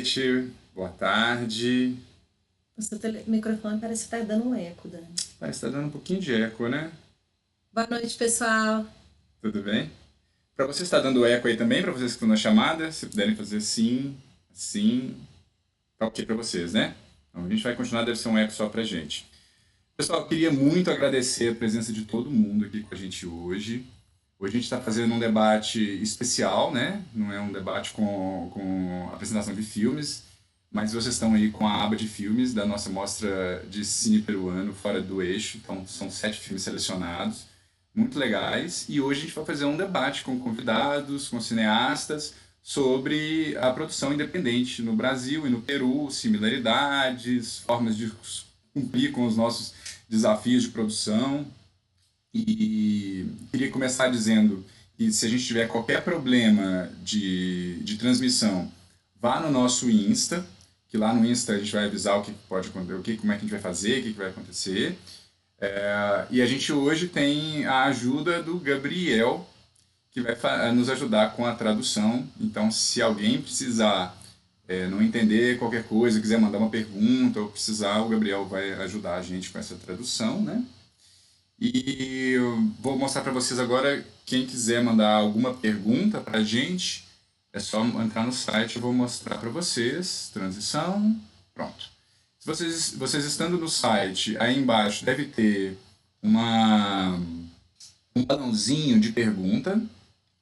noite, boa tarde. O seu microfone parece que tá dando um eco, Dani. Parece que tá dando um pouquinho de eco, né? Boa noite, pessoal. Tudo bem? Para você está dando eco aí também, para vocês que estão na chamada, se puderem fazer assim, assim, tá ok para vocês, né? Então a gente vai continuar, deve ser um eco só pra gente. Pessoal, eu queria muito agradecer a presença de todo mundo aqui com a gente hoje. Hoje a gente está fazendo um debate especial, né? Não é um debate com apresentação de filmes, mas vocês estão aí com a aba de filmes da nossa mostra de cine peruano Fora do Eixo. Então, são 7 filmes selecionados, muito legais. E hoje a gente vai fazer um debate com convidados, com cineastas, sobre a produção independente no Brasil e no Peru, similaridades, formas de cumprir com os nossos desafios de produção. E queria começar dizendo que se a gente tiver qualquer problema de transmissão, vá no nosso Insta, que lá no Insta a gente vai avisar o que pode acontecer, como é que a gente vai fazer, o que vai acontecer. E a gente hoje tem a ajuda do Gabriel, que vai nos ajudar com a tradução. Então, se alguém precisar não entender qualquer coisa, quiser mandar uma pergunta ou precisar, o Gabriel vai ajudar a gente com essa tradução, né? E eu vou mostrar para vocês agora, quem quiser mandar alguma pergunta para a gente, é só entrar no site, eu vou mostrar para vocês, transição, pronto. Se vocês estando no site, aí embaixo deve ter um balãozinho de pergunta,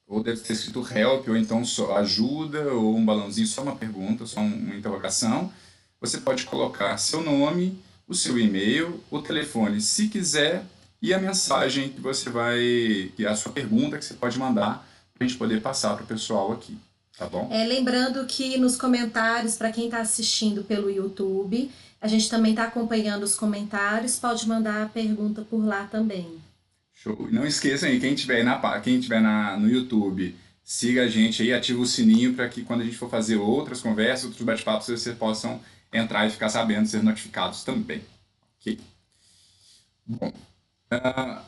ou deve ter escrito help, ou então só ajuda, ou um balãozinho, só uma pergunta, só uma interrogação. Você pode colocar seu nome, o seu e-mail, o telefone, se quiser, e a mensagem que você vai, que é a sua pergunta que você pode mandar para a gente poder passar para o pessoal aqui, tá bom? Lembrando que nos comentários, para quem está assistindo pelo YouTube, a gente também está acompanhando os comentários, pode mandar a pergunta por lá também. Show. E não esqueçam aí, quem tiver no YouTube, siga a gente aí, ativa o sininho para que quando a gente for fazer outras conversas, outros bate-papos, vocês possam entrar e ficar sabendo, ser notificados também. Ok? Bom,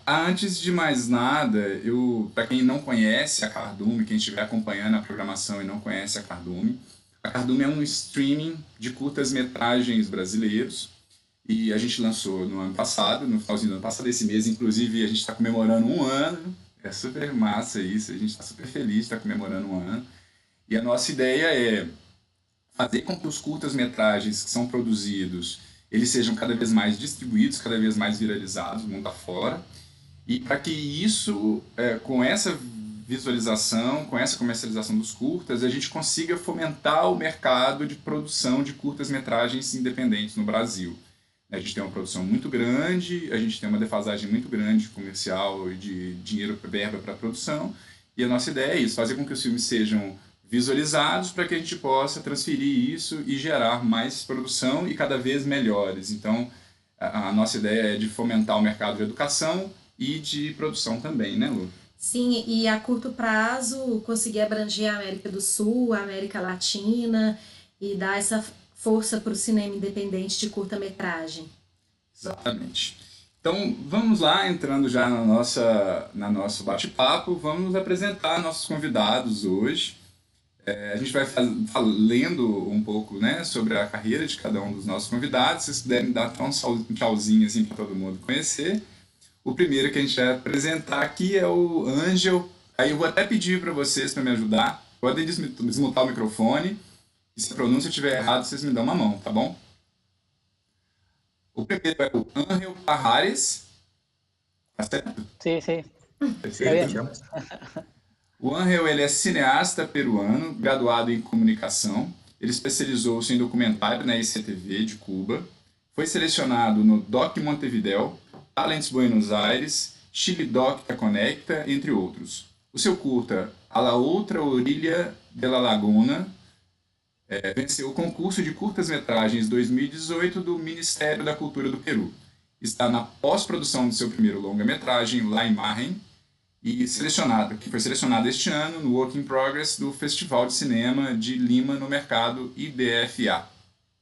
antes de mais nada, para quem não conhece a Cardume, quem estiver acompanhando a programação e não conhece a Cardume é um streaming de curtas-metragens brasileiros, e a gente lançou no ano passado, no finalzinho do ano passado, esse mês, inclusive, a gente está comemorando um ano, é super massa isso, a gente está super feliz de estar comemorando um ano, e a nossa ideia é fazer com que os curtas-metragens que são produzidos eles sejam cada vez mais distribuídos, cada vez mais viralizados, mundo afora, e para que isso, com essa visualização, com essa comercialização dos curtas, a gente consiga fomentar o mercado de produção de curtas-metragens independentes no Brasil. A gente tem uma produção muito grande, a gente tem uma defasagem muito grande comercial e de dinheiro, verba para produção, e a nossa ideia é isso, fazer com que os filmes sejam visualizados para que a gente possa transferir isso e gerar mais produção e cada vez melhores. Então, a nossa ideia é de fomentar o mercado de educação e de produção também, né, Lu? Sim, e a curto prazo conseguir abranger a América do Sul, a América Latina e dar essa força para o cinema independente de curta-metragem. Exatamente. Então, vamos lá, entrando já na nosso bate-papo, vamos apresentar nossos convidados hoje. A gente vai lendo um pouco, né, sobre a carreira de cada um dos nossos convidados. Se vocês puderem dar um tchauzinho assim, para todo mundo conhecer. O primeiro que a gente vai apresentar aqui é o Ângel. Aí eu vou até pedir para vocês para me ajudar. Podem desmutar o microfone. E se a pronúncia estiver errada, vocês me dão uma mão, tá bom? O primeiro é o Ángel Pajares. Tá certo? Sí. Perfeito. O Ángel, ele é cineasta peruano, graduado em comunicação. Ele especializou-se em documentário na ICTV de Cuba. Foi selecionado no Doc Montevideo, Talents Buenos Aires, Chile Doc Te Conecta, entre outros. O seu curta, A la Outra Orilha de la Laguna, venceu o concurso de curtas-metragens 2018 do Ministério da Cultura do Peru. Está na pós-produção do seu primeiro longa-metragem, La Imagen, e que foi selecionado este ano no Work in Progress do Festival de Cinema de Lima no mercado IDFA.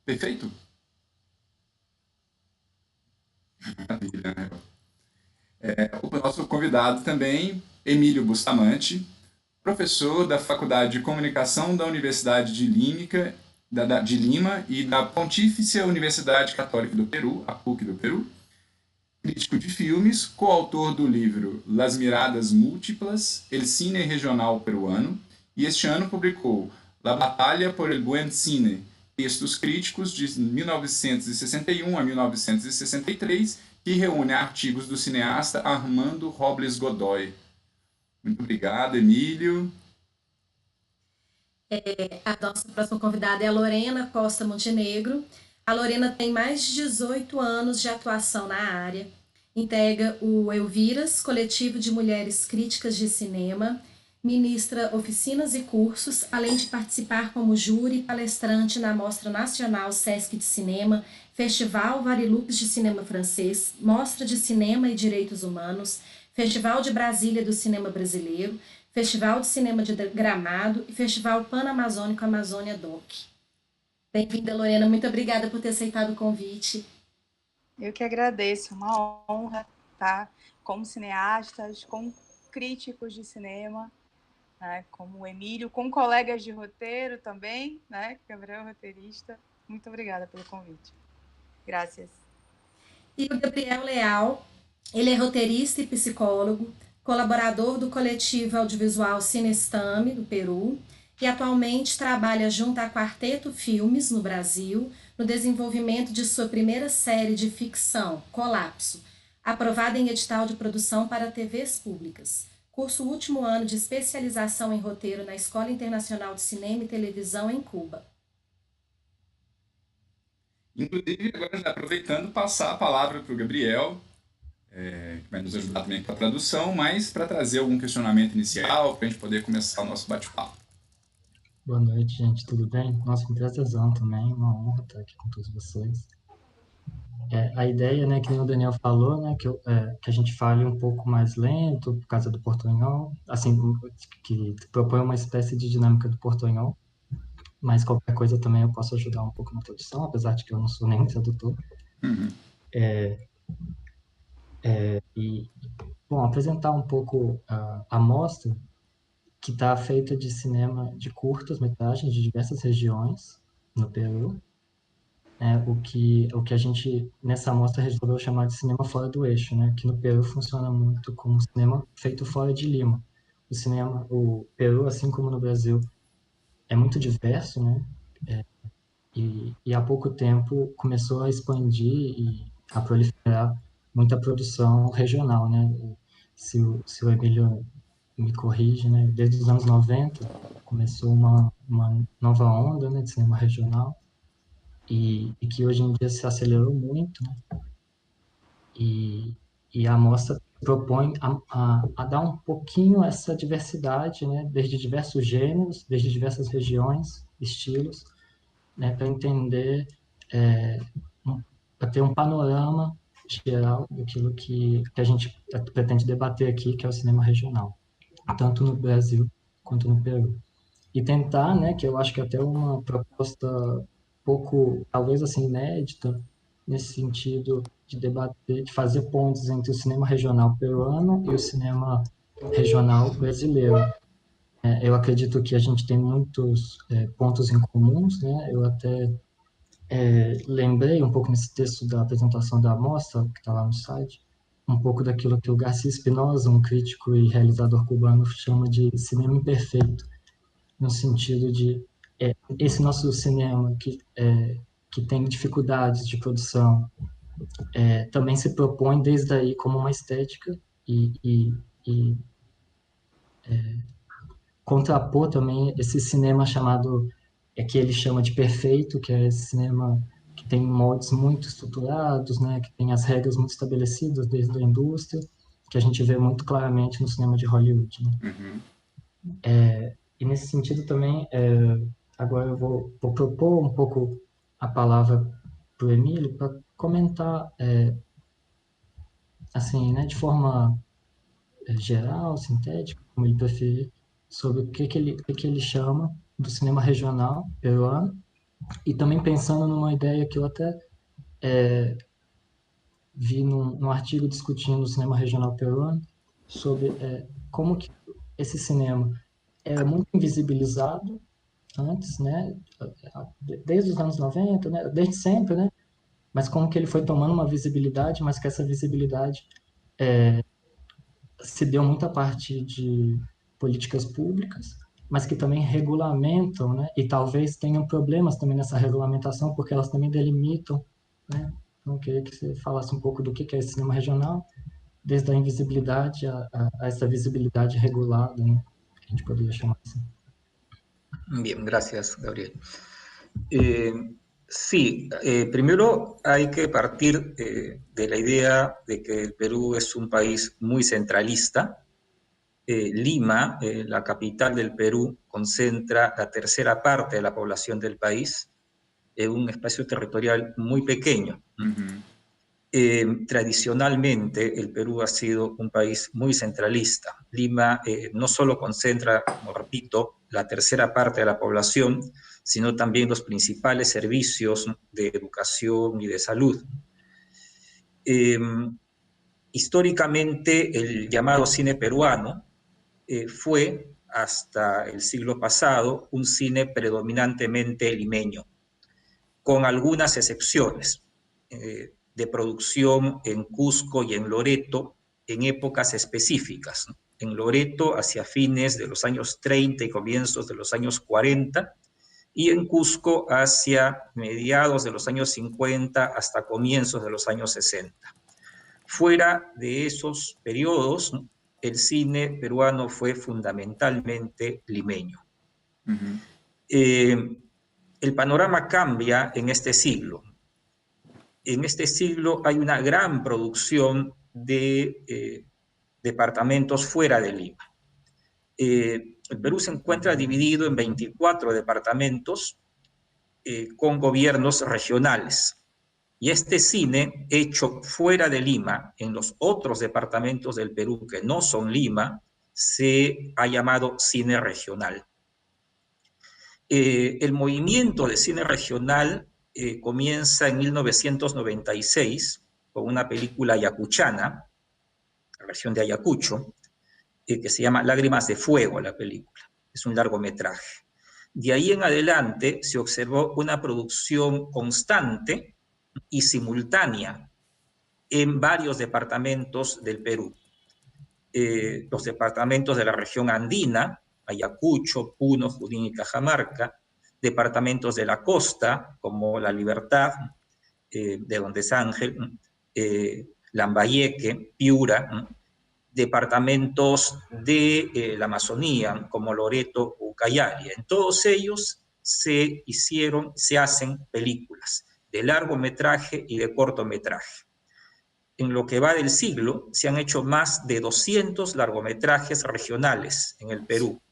Perfeito? Maravilha, né? O nosso convidado também, Emílio Bustamante, professor da Faculdade de Comunicação da Universidade de Línica de Lima e da Pontifícia Universidade Católica do Peru, a PUC do Peru, crítico de filmes, coautor do livro Las Miradas Múltiplas, El Cine Regional Peruano, e este ano publicou La Batalha por el Buen Cine, textos críticos de 1961 a 1963, que reúne artigos do cineasta Armando Robles Godoy. Muito obrigado, Emílio. A nossa próxima convidada é a Lorena Costa Montenegro. A Lorena tem mais de 18 anos de atuação na área. Integra o Elviras, coletivo de mulheres críticas de cinema, ministra oficinas e cursos, além de participar como júri e palestrante na Mostra Nacional Sesc de Cinema, Festival Varilux de Cinema Francês, Mostra de Cinema e Direitos Humanos, Festival de Brasília do Cinema Brasileiro, Festival de Cinema de Gramado e Festival Pan-Amazônico Amazônia Doc. Bem-vinda, Lorena. Muito obrigada por ter aceitado o convite. Eu que agradeço. Uma honra estar como cineastas, com críticos de cinema, né, como o Emílio, com colegas de roteiro também, né, Gabriel roteirista. Muito obrigada pelo convite. Graças. E o Gabriel Leal, ele é roteirista e psicólogo, colaborador do coletivo audiovisual Cinestame, do Peru, e atualmente trabalha junto à Quarteto Filmes, no Brasil, no desenvolvimento de sua primeira série de ficção, Colapso, aprovada em edital de produção para TVs públicas. Curso último ano de especialização em roteiro na Escola Internacional de Cinema e Televisão em Cuba. Inclusive, agora já aproveitando, passar a palavra para o Gabriel, que vai nos ajudar também com a tradução, mas para trazer algum questionamento inicial, para a gente poder começar o nosso bate-papo. Boa noite, gente, tudo bem? Nossa, com prazerzão também, uma honra estar aqui com todos vocês. A ideia, né, que nem o Daniel falou, né, que a gente fale um pouco mais lento por causa do portunhol, assim, que propõe uma espécie de dinâmica do portunhol, mas qualquer coisa também eu posso ajudar um pouco na tradução, apesar de que eu não sou nenhum tradutor. Uhum. Bom, apresentar um pouco a mostra, que está feita de cinema de curtas-metragens de diversas regiões no Peru, o que a gente, nessa amostra, resolveu chamar de cinema fora do eixo, né? Que no Peru funciona muito como cinema feito fora de Lima. O Peru, assim como no Brasil, é muito diverso, né? E há pouco tempo começou a expandir e a proliferar muita produção regional, né? Se o Emílio me corrige, né? Desde os anos 90 começou uma nova onda, né, de cinema regional, e que hoje em dia se acelerou muito, né? E a mostra propõe a dar um pouquinho essa diversidade, né? Desde diversos gêneros, desde diversas regiões, estilos, né? Para entender, para ter um panorama geral daquilo que a gente pretende debater aqui, que é o cinema regional, tanto no Brasil quanto no Peru. E tentar, né, que eu acho que é até uma proposta pouco, talvez assim, inédita, nesse sentido de debater, de fazer pontes entre o cinema regional peruano e o cinema regional brasileiro. Eu acredito que a gente tem muitos pontos em comuns, né? Eu até lembrei um pouco nesse texto da apresentação da amostra, que está lá no site, um pouco daquilo que o Garcia Espinosa, um crítico e realizador cubano, chama de cinema imperfeito, no sentido de esse nosso cinema que tem dificuldades de produção também se propõe desde aí como uma estética e contrapor também esse cinema chamado, que ele chama de perfeito, que é esse cinema que tem moldes muito estruturados, né, que tem as regras muito estabelecidas desde a indústria, que a gente vê muito claramente no cinema de Hollywood, né? Uhum. E nesse sentido também, agora eu vou propor um pouco a palavra para o Emílio para comentar, assim, né, de forma geral, sintética, como ele preferir, sobre o que ele chama do cinema regional peruano, e também pensando numa ideia que eu até vi num artigo discutindo o cinema regional peruano, sobre como que esse cinema é muito invisibilizado antes, né? Desde os anos 90, né? Desde sempre, né? Mas como que ele foi tomando uma visibilidade, mas que essa visibilidade se deu muito a partir de políticas públicas, mas que também regulamentam, né? E talvez tenham problemas também nessa regulamentação, porque elas também delimitam, né? Então, eu queria que você falasse um pouco do que é esse cinema regional, desde a invisibilidade a essa visibilidade regulada, né? Que a gente poderia chamar assim. Bien, gracias, Gabriel. Eh, sí, primero hay que partir de la idea de que el Perú es un país muy centralista. Lima, la capital del Perú, concentra la tercera parte de la población del país en un espacio territorial muy pequeño. Tradicionalmente, el Perú ha sido un país muy centralista. Lima no solo concentra, como repito, la tercera parte de la población, sino también los principales servicios de educación y de salud. Históricamente, el llamado cine peruano fue, hasta el siglo pasado, un cine predominantemente limeño, con algunas excepciones de producción en Cusco y en Loreto en épocas específicas. En Loreto hacia fines de los años 30 y comienzos de los años 40, y en Cusco hacia mediados de los años 50 hasta comienzos de los años 60. Fuera de esos periodos, el cine peruano fue fundamentalmente limeño. El panorama cambia en este siglo. En este siglo hay una gran producción de departamentos fuera de Lima. El Perú se encuentra dividido en 24 departamentos con gobiernos regionales. Y este cine hecho fuera de Lima, en los otros departamentos del Perú que no son Lima, se ha llamado cine regional. El movimiento de cine regional comienza en 1996 con una película ayacuchana, la versión de Ayacucho, que se llama Lágrimas de Fuego, la película. Es un largometraje. De ahí en adelante se observó una producción constante y simultánea en varios departamentos del Perú. Los departamentos de la región andina, Ayacucho, Puno, Junín y Cajamarca, departamentos de la costa, como La Libertad, de donde es Ángel, Lambayeque, Piura, departamentos de la Amazonía, como Loreto, Ucayali. En todos ellos se hacen películas de largometraje y de cortometraje. En lo que va del siglo, se han hecho más de 200 largometrajes regionales en el Perú,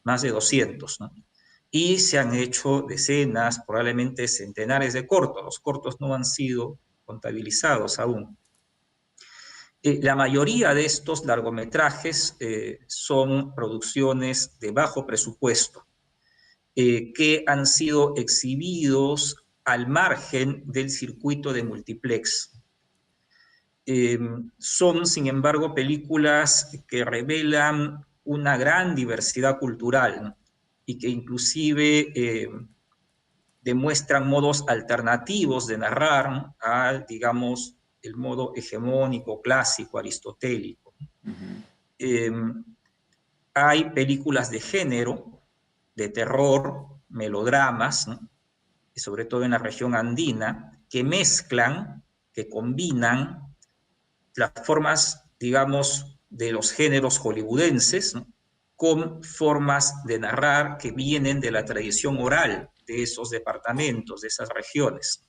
más de 200, ¿no? Y se han hecho decenas, probablemente centenares de cortos. Los cortos no han sido contabilizados aún. La mayoría de estos largometrajes son producciones de bajo presupuesto, que han sido exhibidos al margen del circuito de multiplex. Son, sin embargo, películas que revelan una gran diversidad cultural, ¿no? Y que inclusive demuestran modos alternativos de narrar a, digamos, el modo hegemónico, clásico, aristotélico. Hay películas de género, de terror, melodramas, ¿no? Y sobre todo en la región andina, que mezclan, que combinan las formas, digamos, de los géneros hollywoodenses, ¿no? Con formas de narrar que vienen de la tradición oral de esos departamentos, de esas regiones,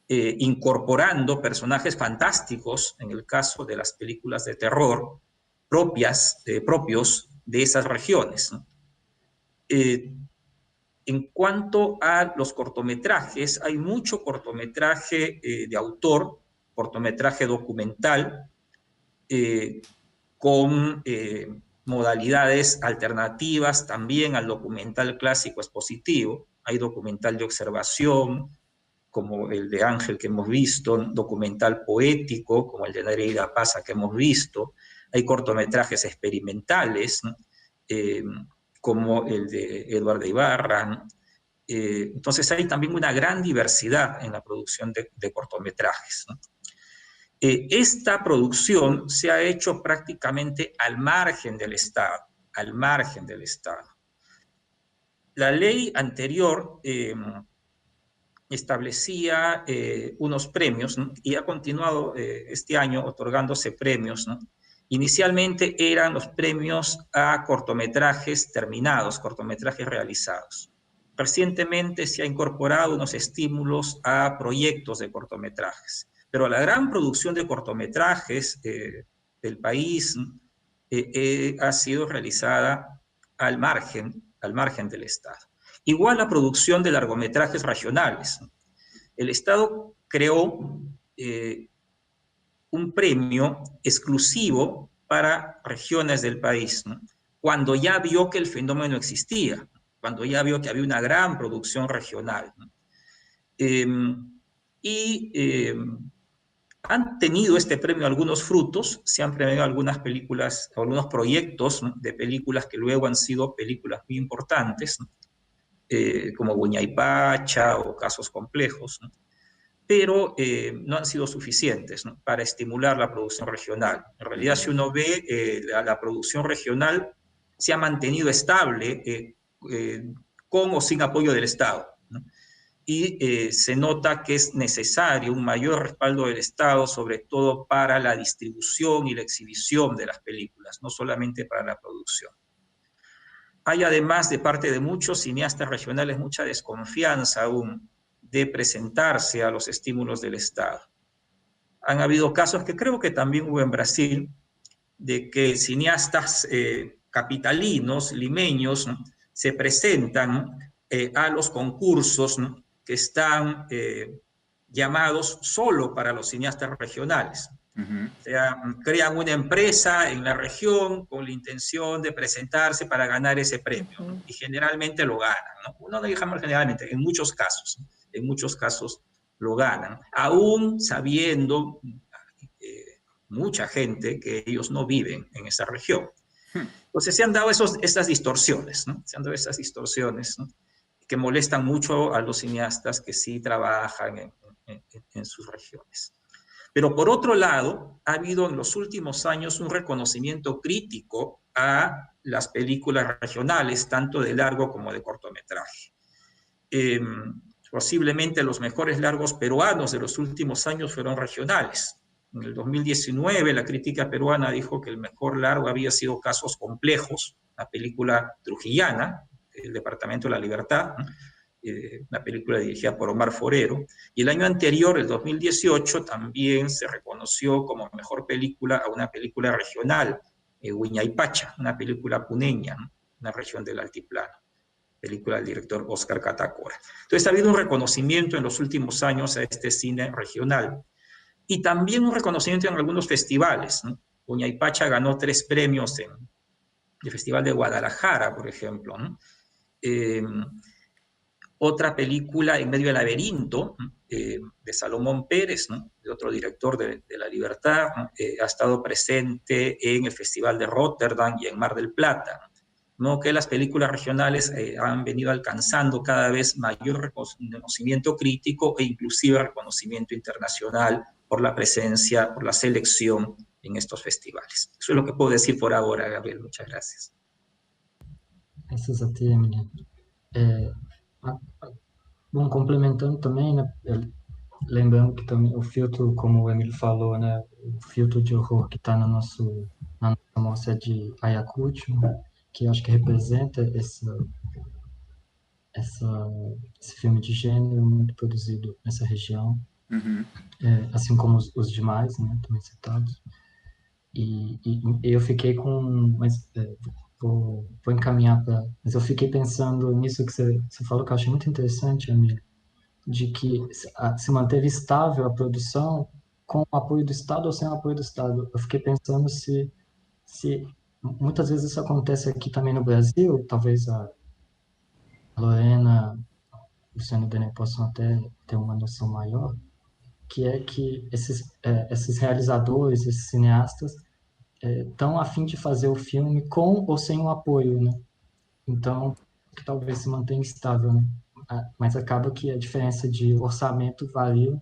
incorporando personajes fantásticos, en el caso de las películas de terror, propios de esas regiones, ¿no? En cuanto a los cortometrajes, hay mucho cortometraje de autor, cortometraje documental, con modalidades alternativas también al documental clásico expositivo. Hay documental de observación, como el de Ángel que hemos visto, documental poético, como el de Nereida Paza que hemos visto. Hay cortometrajes experimentales, ¿no? como el de Eduardo Ibarra, ¿no? Entonces hay también una gran diversidad en la producción de cortometrajes, ¿no? Esta producción se ha hecho prácticamente al margen del Estado, al margen del Estado. La ley anterior establecía unos premios, ¿no? Y ha continuado este año otorgándose premios, ¿no? Inicialmente eran los premios a cortometrajes terminados, cortometrajes realizados. Recientemente se ha incorporado unos estímulos a proyectos de cortometrajes, pero la gran producción de cortometrajes del país ha sido realizada al margen del Estado. Igual la producción de largometrajes regionales. El Estado creó un premio exclusivo para regiones del país, ¿no? Cuando ya vio que el fenómeno existía, cuando ya vio que había una gran producción regional, ¿no? Han tenido este premio algunos frutos, se han premiado algunas películas, algunos proyectos, ¿no? De películas que luego han sido películas muy importantes, ¿no? Como Buñaypacha o Casos Complejos, ¿no? Pero no han sido suficientes, ¿no? Para estimular la producción regional. En realidad, si uno ve, la producción regional se ha mantenido estable con o sin apoyo del Estado, ¿no? Y se nota que es necesario un mayor respaldo del Estado, sobre todo para la distribución y la exhibición de las películas, no solamente para la producción. Hay además de parte de muchos cineastas regionales mucha desconfianza aún de presentarse a los estímulos del Estado. Han habido casos que creo que también hubo en Brasil, de que cineastas capitalinos, limeños, ¿no? Se presentan a los concursos, ¿no? Que están llamados solo para los cineastas regionales. O sea, crean una empresa en la región con la intención de presentarse para ganar ese premio, y generalmente lo ganan, ¿no? No digamos generalmente, en muchos casos lo ganan, aún sabiendo mucha gente que ellos no viven en esa región. Entonces se han dado esas distorsiones, ¿no? Se han dado esas distorsiones, ¿no? Que molestan mucho a los cineastas que sí trabajan en sus regiones. Pero por otro lado, ha habido en los últimos años un reconocimiento crítico a las películas regionales, tanto de largo como de cortometraje. Posiblemente los mejores largos peruanos de los últimos años fueron regionales. En el 2019 la crítica peruana dijo que el mejor largo había sido Casos Complejos, la película trujillana, El Departamento de la Libertad, una película dirigida por Omar Forero, y el año anterior, el 2018, también se reconoció como mejor película a una película regional, Huiñaypacha, una película puneña, ¿no? Una región del altiplano, película del director Oscar Catacora. Entonces ha habido un reconocimiento en los últimos años a este cine regional, y también un reconocimiento en algunos festivales, ¿no? Huiñaypacha ganó 3 premios en el Festival de Guadalajara, por ejemplo, ¿no? Otra película, En medio del laberinto, de Salomón Pérez, ¿no? De otro director de La Libertad, ¿no? Ha estado presente en el Festival de Rotterdam y en Mar del Plata, ¿no? Que las películas regionales han venido alcanzando cada vez mayor reconocimiento crítico e inclusive reconocimiento internacional por la presencia, por la selección en estos festivales. Eso es lo que puedo decir por ahora, Gabriel. Muchas gracias. Graças a ti, Emília. Bom, complementando também, né, lembrando que também o filtro, como o Emílio falou, né, o filtro de horror que está na nossa mostra é de Ayacucho, né, que eu acho que representa esse filme de gênero muito produzido nessa região, assim como os demais, né, também citados. E eu fiquei com... Vou encaminhar para... Mas eu fiquei pensando nisso que você falou, que eu achei muito interessante, Emílio, de que se manteve estável a produção com o apoio do Estado ou sem o apoio do Estado. Eu fiquei pensando se muitas vezes isso acontece aqui também no Brasil, talvez a Lorena, o Luciano e o Daniel possam até ter uma noção maior, que é que esses realizadores, esses cineastas, estão a fim de fazer o filme com ou sem o apoio, né? Então, que talvez se mantenha estável, né? Mas acaba que a diferença de orçamento varia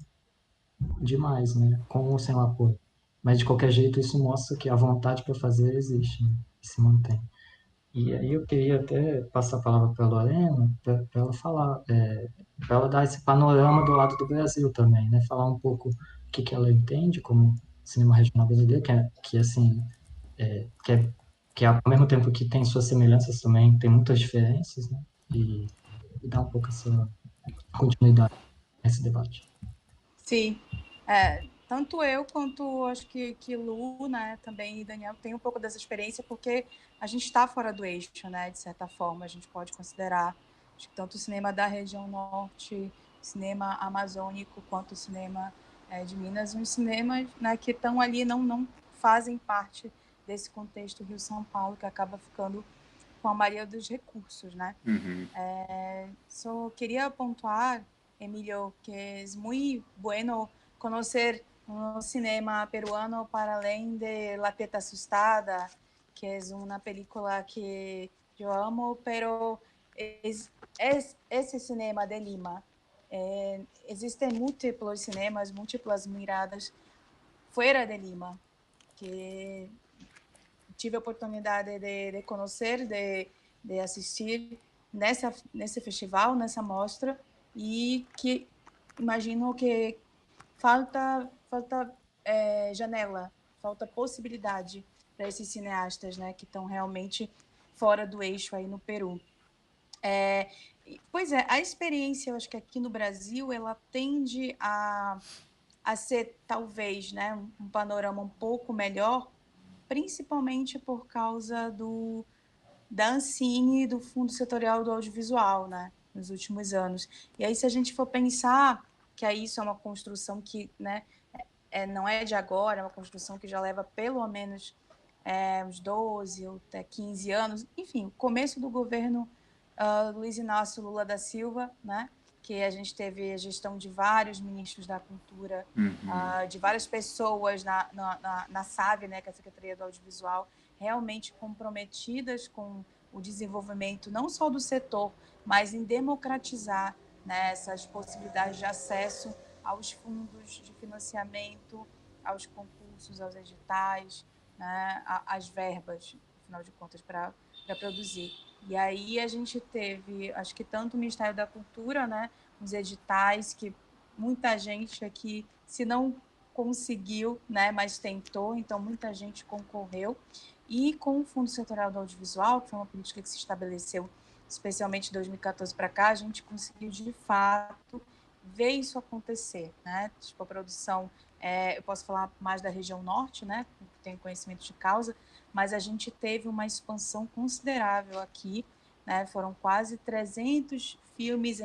demais, né? Com ou sem o apoio. Mas, de qualquer jeito, isso mostra que a vontade para fazer existe, né? E se mantém. E aí eu queria até passar a palavra para a Lorena, para ela falar, para ela dar esse panorama do lado do Brasil também, né? Falar um pouco o que ela entende como cinema regional brasileiro, que assim, que ao mesmo tempo que tem suas semelhanças também tem muitas diferenças, né? E dar um pouco essa continuidade nesse debate. Sim, tanto eu quanto acho que Lu, né, também e Daniel tem um pouco dessa experiência, porque a gente está fora do eixo, né, de certa forma, a gente pode considerar, acho que tanto o cinema da região norte, cinema amazônico, quanto o cinema de Minas, uns cinemas, né, que estão ali, não fazem parte desse contexto Rio-São Paulo, que acaba ficando com a maioria dos recursos, né. Só quería puntuar, Emilio, que es muy bueno conocer un cinema peruano para além de La Teta Asustada, que es una película que yo amo, pero es ese cinema de Lima. Existen múltiplos cinemas, múltiplas miradas fuera de Lima, que tive a oportunidade de conhecer, de assistir nesse festival, nessa mostra, e que imagino que falta janela, falta possibilidade para esses cineastas, né, que estão realmente fora do eixo aí no Peru. Pois é, a experiência, eu acho que aqui no Brasil, ela tende a ser, talvez, né, um panorama um pouco melhor, principalmente por causa da Ancine e do Fundo Setorial do Audiovisual, né, nos últimos anos. E aí, se a gente for pensar que aí isso é uma construção que, né, não é de agora, é uma construção que já leva pelo menos uns 12 ou até 15 anos, enfim, o começo do governo Luiz Inácio Lula da Silva, né, que a gente teve a gestão de vários ministros da cultura, de várias pessoas na SAV, né, que é a Secretaria do Audiovisual, realmente comprometidas com o desenvolvimento não só do setor, mas em democratizar, né, essas possibilidades de acesso aos fundos de financiamento, aos concursos, aos editais, né, às verbas, afinal de contas, para produzir. E aí a gente teve, acho que tanto o Ministério da Cultura, né, os editais que muita gente aqui, se não conseguiu, né, mas tentou, então muita gente concorreu. E com o Fundo Setorial do Audiovisual, que foi uma política que se estabeleceu especialmente de 2014 para cá, a gente conseguiu, de fato, ver isso acontecer, né? Tipo, a produção, eu posso falar mais da região norte, né, que tenho conhecimento de causa, mas a gente teve uma expansão considerável aqui, né? Foram quase 300 filmes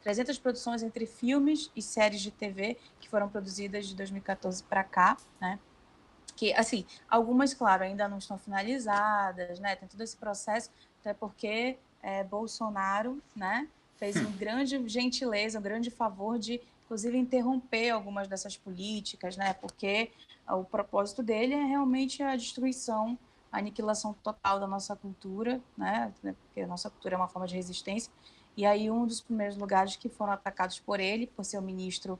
300 produções entre filmes e séries de TV que foram produzidas de 2014 para cá, né? Que, assim, algumas, claro, ainda não estão finalizadas, né? Tem todo esse processo, até porque Bolsonaro, né, fez uma grande gentileza, um grande favor de, inclusive, interromper algumas dessas políticas, né? Porque o propósito dele é realmente a destruição, a aniquilação total da nossa cultura, né? Porque a nossa cultura é uma forma de resistência. E aí, um dos primeiros lugares que foram atacados por ele, por ser o ministro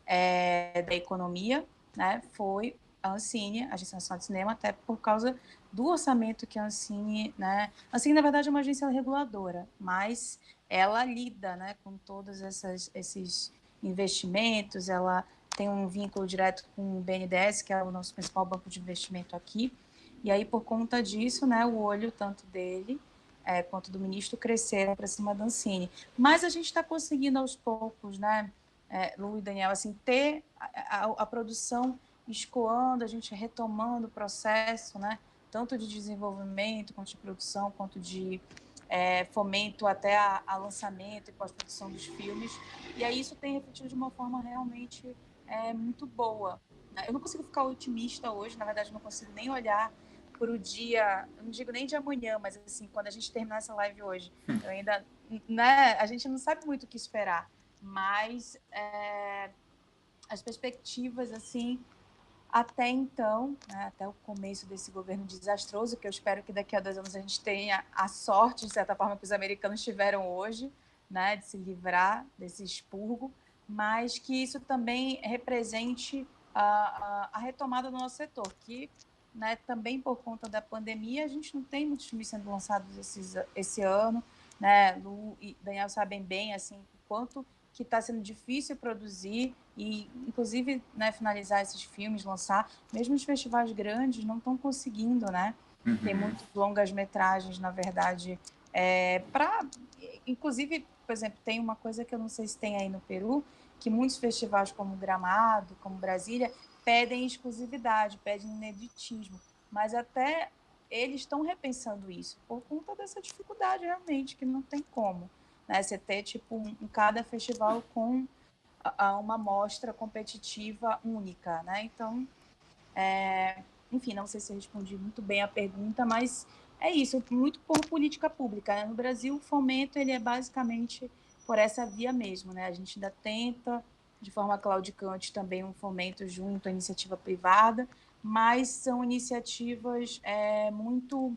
da Economia, né, foi a Ancine, a Agência Nacional de Cinema, até por causa do orçamento que a Ancine, né, a Ancine, na verdade, é uma agência reguladora, mas ela lida, né, com todos esses investimentos, ela tem um vínculo direto com o BNDES, que é o nosso principal banco de investimento aqui, e aí, por conta disso, né, o olho tanto dele quanto do ministro cresceram para cima da Ancine. Mas a gente está conseguindo, aos poucos, né, Lu e Daniel, assim, ter a produção escoando, a gente retomando o processo, né, tanto de desenvolvimento, quanto de produção, quanto de fomento até a lançamento e pós-produção dos filmes. E aí isso tem refletido de uma forma realmente muito boa. Eu não consigo ficar otimista hoje, na verdade, não consigo nem olhar para o dia, eu não digo nem de amanhã, mas assim, quando a gente terminar essa live hoje, eu ainda, né, a gente não sabe muito o que esperar, mas as perspectivas, assim, até então, né, até o começo desse governo desastroso, que eu espero que daqui a 2 anos a gente tenha a sorte, de certa forma, que os americanos tiveram hoje, né, de se livrar desse expurgo, mas que isso também represente a retomada do nosso setor, que, né, também por conta da pandemia, a gente não tem muitos filmes sendo lançados esse ano, né, Lu e Daniel sabem bem, assim, o quanto que está sendo difícil produzir e, inclusive, né, finalizar esses filmes, lançar, mesmo os festivais grandes não estão conseguindo, né? Tem muitas longas-metragens, na verdade, inclusive, por exemplo, tem uma coisa que eu não sei se tem aí no Peru, que muitos festivais como Gramado, como Brasília, pedem exclusividade, pedem ineditismo, mas até eles estão repensando isso, por conta dessa dificuldade, realmente, que não tem como, né? Você ter, tipo, cada festival com uma mostra competitiva única, né? Então, enfim, não sei se eu respondi muito bem a pergunta, mas é isso, muito por política pública, né? No Brasil, o fomento, ele é basicamente por essa via mesmo, né? A gente ainda tenta, de forma claudicante, também um fomento junto à iniciativa privada, mas são iniciativas muito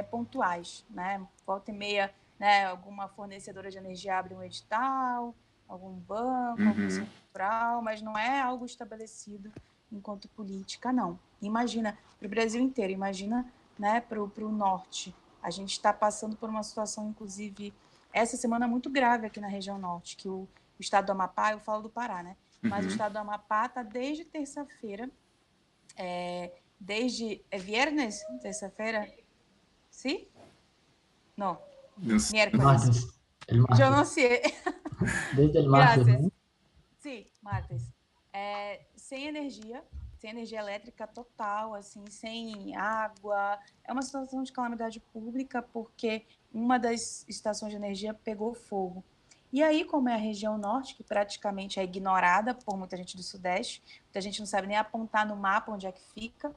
pontuais, né? Volta e meia, né, alguma fornecedora de energia abre um edital, algum banco, algum cultural, mas não é algo estabelecido enquanto política, não. Imagina, para o Brasil inteiro, imagina, né, para o norte. A gente está passando por uma situação, inclusive, essa semana muito grave aqui na região norte, que o estado do Amapá, eu falo do Pará, né? Mas o estado do Amapá está desde terça-feira, viernes, terça-feira, ¿sí? No, miércoles. Martes. El Yo no martes. sé. Desde el martes, Gracias. ¿no? Sí, martes. Sem energia elétrica total, assim, sem água. É uma situação de calamidade pública porque uma das estações de energia pegou fogo. E aí, como é a região norte, que praticamente é ignorada por muita gente do Sudeste, muita gente não sabe nem apontar no mapa onde é que fica,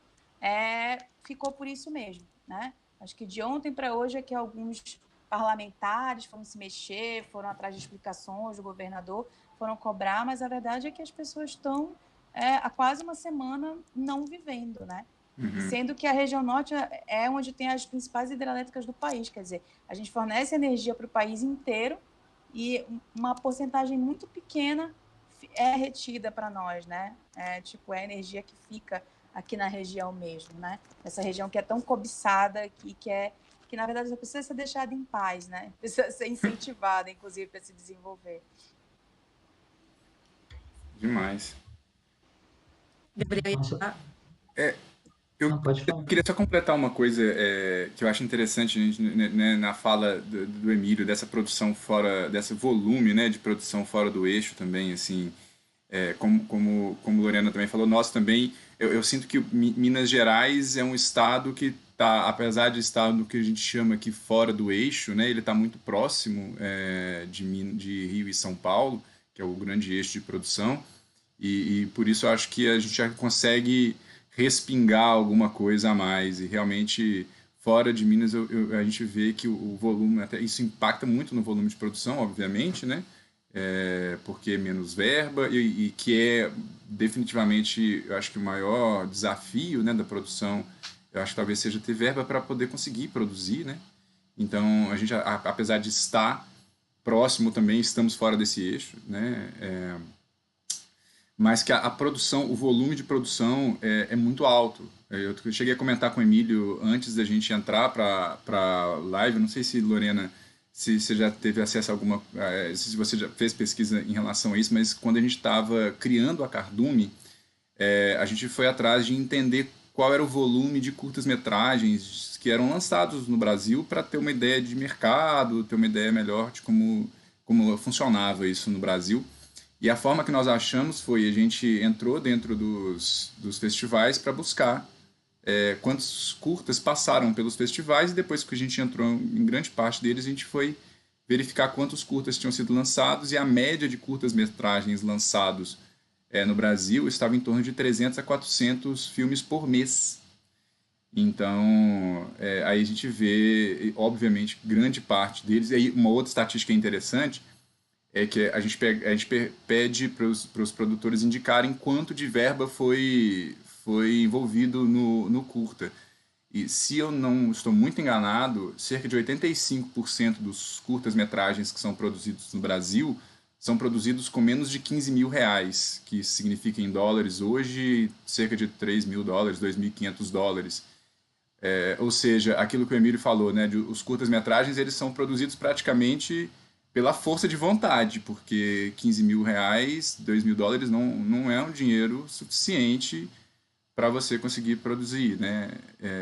ficou por isso mesmo, né? Acho que de ontem para hoje é que alguns parlamentares foram se mexer, foram atrás de explicações do governador, foram cobrar, mas a verdade é que as pessoas estão há quase uma semana não vivendo, né? Sendo que a região norte é onde tem as principais hidrelétricas do país, quer dizer, a gente fornece energia para o país inteiro e uma porcentagem muito pequena é retida para nós, né? É a energia que fica aqui na região mesmo, né? Essa região que é tão cobiçada que na verdade já precisa ser deixada em paz, né? Precisa ser incentivada, inclusive, para se desenvolver. Demais. Gabriel, Eu Pode falar. queria só completar uma coisa que eu acho interessante, né, na fala do Emílio, dessa produção fora, desse volume, né, de produção fora do eixo também, assim, como Lorena também falou, nós também, eu sinto que Minas Gerais é um estado que está, apesar de estar no que a gente chama aqui fora do eixo, né, ele está muito próximo de Rio e São Paulo, que é o grande eixo de produção, e por isso eu acho que a gente já consegue respingar alguma coisa a mais, e realmente fora de Minas a gente vê que o volume, até isso impacta muito no volume de produção, obviamente, né? Porque é menos verba e que é definitivamente, eu acho que o maior desafio, né, da produção, eu acho que talvez seja ter verba para poder conseguir produzir, né? Então, a gente, apesar de estar próximo também, estamos fora desse eixo, né? Mas que a produção, o volume de produção é muito alto. Eu cheguei a comentar com o Emílio antes da gente entrar para a live, não sei se, Lorena, se você já teve acesso a alguma, se você já fez pesquisa em relação a isso, mas quando a gente estava criando a Cardume, a gente foi atrás de entender qual era o volume de curtas-metragens que eram lançados no Brasil para ter uma ideia de mercado, ter uma ideia melhor de como funcionava isso no Brasil. E a forma que nós achamos foi, a gente entrou dentro dos festivais para buscar quantos curtas passaram pelos festivais, e depois que a gente entrou em grande parte deles, a gente foi verificar quantos curtas tinham sido lançados, e a média de curtas-metragens lançados no Brasil estava em torno de 300 a 400 filmes por mês. Então, aí a gente vê, obviamente, grande parte deles. E aí, uma outra estatística interessante é que a gente pede para os produtores indicarem quanto de verba foi foi envolvido no curta. E se eu não estou muito enganado, cerca de 85% dos curtas-metragens que são produzidos no Brasil são produzidos com menos de 15 mil reais, que significa em dólares hoje cerca de 3 mil dólares, 2.500 dólares. Ou seja, aquilo que o Emílio falou, né, os curtas-metragens eles são produzidos praticamente pela força de vontade, porque 15 mil reais, 2 mil dólares não é um dinheiro suficiente para você conseguir produzir, né?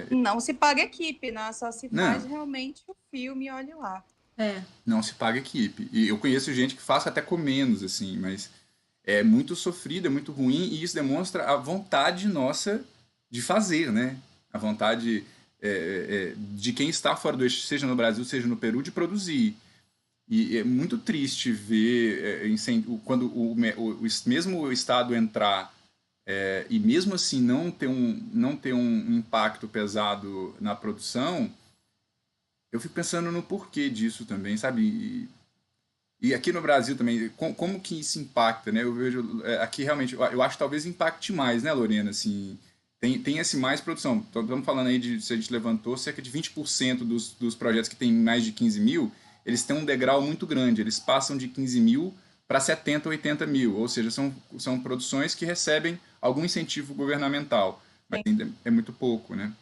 Não se paga equipe, né? Só se faz Não, realmente o filme, olha lá. não se paga equipe. E eu conheço gente que faz até com menos, assim, mas é muito sofrido, é muito ruim, e isso demonstra a vontade nossa de fazer, né? A vontade de quem está fora do eixo, seja no Brasil, seja no Peru, de produzir. E é muito triste ver quando mesmo o Estado entrar e mesmo assim não ter um impacto pesado na produção, eu fico pensando no porquê disso também, sabe? E aqui no Brasil também, como que isso impacta, né? Eu vejo aqui realmente, eu acho que talvez impacte mais, né, Lorena? Assim, tem esse mais produção. Estamos falando aí se a gente levantou, cerca de 20% dos projetos que tem mais de 15 mil, eles têm um degrau muito grande. Eles passam de 15 mil para 70, 80 mil. Ou seja, são produções que recebem algum incentivo governamental. Mas ainda é muito pouco, né?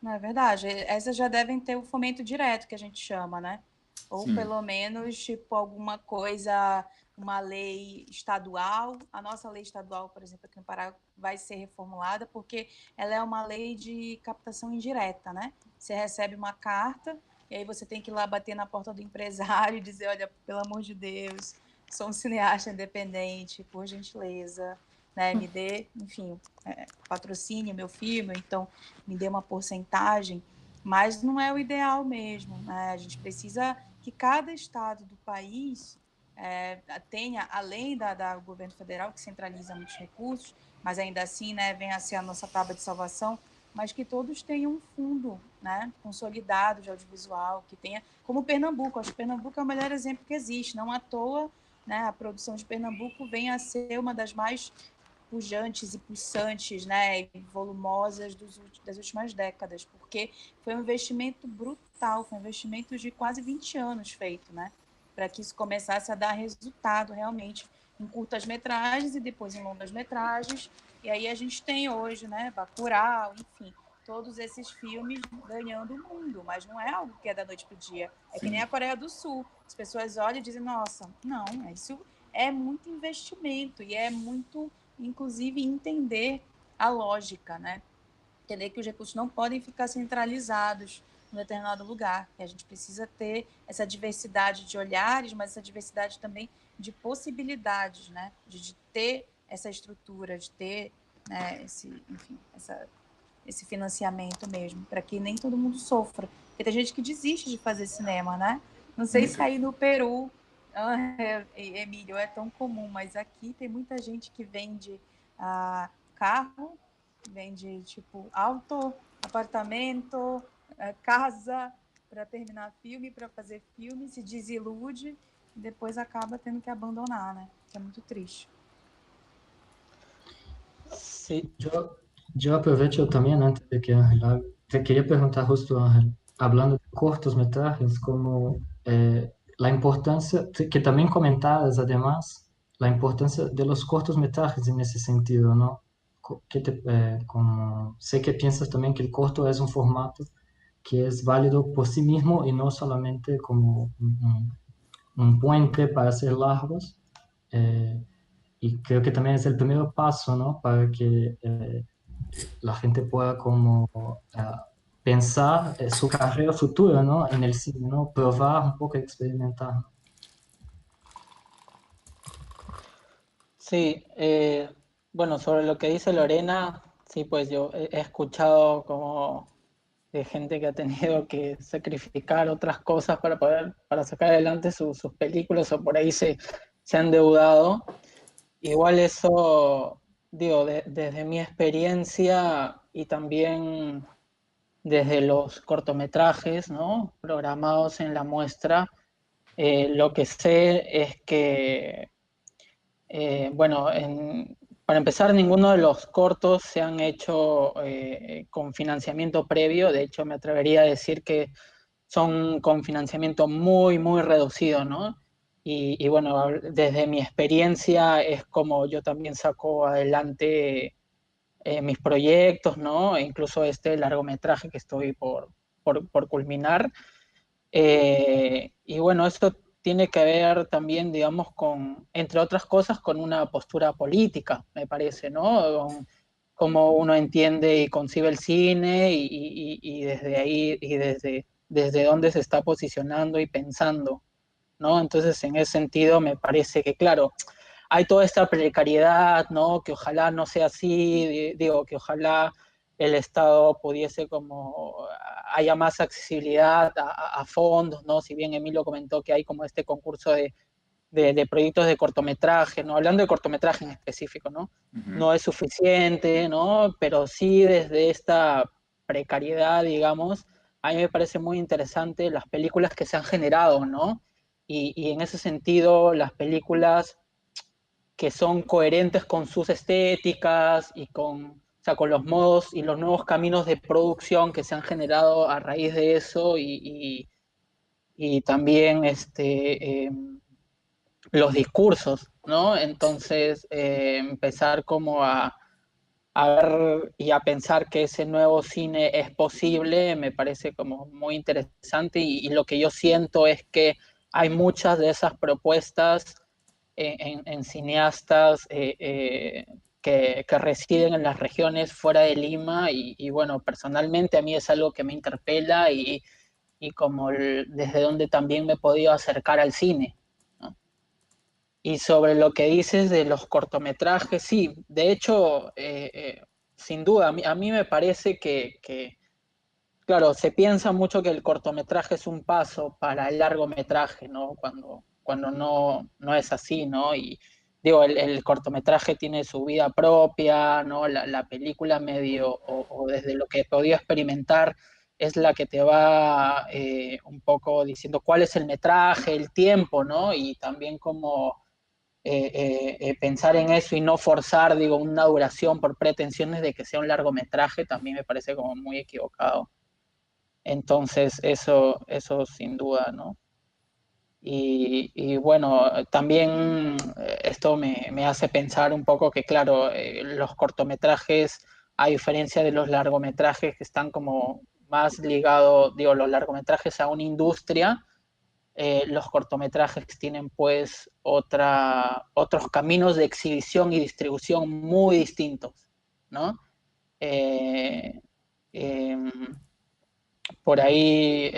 Não é verdade. Essas já devem ter o fomento direto, que a gente chama, né? Ou Sim. pelo menos, tipo, alguma coisa, uma lei estadual. A nossa lei estadual, por exemplo, aqui no Pará, vai ser reformulada, porque ela é uma lei de captação indireta, né? Você recebe uma carta, e aí você tem que ir lá bater na porta do empresário e dizer, olha, pelo amor de Deus, sou um cineasta independente, por gentileza, né? Me dê, enfim, patrocine meu filme, então me dê uma porcentagem, mas não é o ideal mesmo, né? A gente precisa que cada estado do país tenha, além do governo federal, que centraliza muitos recursos, mas ainda assim, né, vem a ser a nossa tábua de salvação, mas que todos tenham um fundo, né, consolidado de audiovisual, que tenha, como Pernambuco. Acho que Pernambuco é o melhor exemplo que existe, não à toa, né, a produção de Pernambuco vem a ser uma das mais pujantes e pulsantes, né, e volumosas das últimas décadas, porque foi um investimento brutal, foi um investimento de quase 20 anos feito, né, para que isso começasse a dar resultado realmente em curtas-metragens e depois em longas-metragens, e aí a gente tem hoje, né, Bacurau, enfim, todos esses filmes ganhando o mundo, mas não é algo que é da noite para o dia, é que nem a Coreia do Sul, as pessoas olham e dizem, nossa, não, isso é muito investimento e é muito, inclusive, entender a lógica, né? Entender que os recursos não podem ficar centralizados em um determinado lugar, que a gente precisa ter essa diversidade de olhares, mas essa diversidade também de possibilidades, né? De ter essa estrutura, de ter, né, esse financiamento mesmo, para que nem todo mundo sofra. Porque tem gente que desiste de fazer cinema, né? Não sei se aí no Peru, Emílio, é tão comum, mas aqui tem muita gente que vende carro, vende tipo auto, apartamento, casa para terminar filme, para fazer filme, se desilude e depois acaba tendo que abandonar, né? Que é muito triste. Sí, yo aprovecho también antes de que Ángel hable, te quería preguntar justo, Ángel, hablando de cortometrajes, como la importancia, que también comentabas además, la importancia de los cortometrajes en ese sentido, ¿no? Como, sé que piensas también que el corto es un formato que es válido por sí mismo y no solamente como un puente para hacer largos. Y creo que también es el primer paso, ¿no? Para que la gente pueda como pensar su carrera futura, ¿no? En el cine, ¿no? Probar un poco, experimentar. Sí, bueno, sobre lo que dice Lorena, sí, pues yo he escuchado como de gente que ha tenido que sacrificar otras cosas para sacar adelante sus películas o por ahí se han endeudado. Igual eso, digo, desde mi experiencia y también desde los cortometrajes, ¿no? Programados en la muestra, lo que sé es que, bueno, Para empezar, ninguno de los cortos se han hecho con financiamiento previo. De hecho, me atrevería a decir que son con financiamiento muy, muy reducido, ¿no? Y bueno, desde mi experiencia es como yo también saco adelante mis proyectos, ¿no? E incluso este largometraje que estoy por culminar. Y bueno, esto tiene que ver también, digamos, entre otras cosas, con una postura política, me parece, ¿no? Con cómo uno entiende y concibe el cine y desde ahí, y desde dónde se está posicionando y pensando, ¿no? Entonces, en ese sentido, me parece que, claro, hay toda esta precariedad, ¿no? Que ojalá no sea así, digo, que ojalá el Estado pudiese como haya más accesibilidad a fondos, ¿no? Si bien Emilio comentó que hay como este concurso de proyectos de cortometraje, ¿no? Hablando de cortometraje en específico, ¿no? No es suficiente, ¿no? Pero sí desde esta precariedad, digamos, a mí me parece muy interesante las películas que se han generado, ¿no? Y en ese sentido, las películas que son coherentes con sus estéticas y o sea, con los modos y los nuevos caminos de producción que se han generado a raíz de eso y también los discursos, ¿no? Entonces, empezar como a ver y a pensar que ese nuevo cine es posible, me parece como muy interesante y lo que yo siento es que hay muchas de esas propuestas en cineastas que residen en las regiones fuera de Lima y bueno, personalmente a mí es algo que me interpela y como desde donde también me he podido acercar al cine, ¿no? Y sobre lo que dices de los cortometrajes, sí, de hecho, sin duda, a mí me parece claro, se piensa mucho que el cortometraje es un paso para el largometraje, ¿no? Cuando no es así, ¿no? Y digo, el cortometraje tiene su vida propia, ¿no? La película medio, o desde lo que he podido experimentar, es la que te va un poco diciendo cuál es el metraje, el tiempo, ¿no? Y también como pensar en eso y no forzar, digo, una duración por pretensiones de que sea un largometraje, también me parece como muy equivocado. Entonces, eso sin duda, ¿no? Y bueno, también esto me hace pensar un poco que, claro, los cortometrajes, a diferencia de los largometrajes que están como más ligados, digo, los largometrajes a una industria, los cortometrajes tienen pues otros caminos de exhibición y distribución muy distintos, ¿no? Eh, eh, por ahí,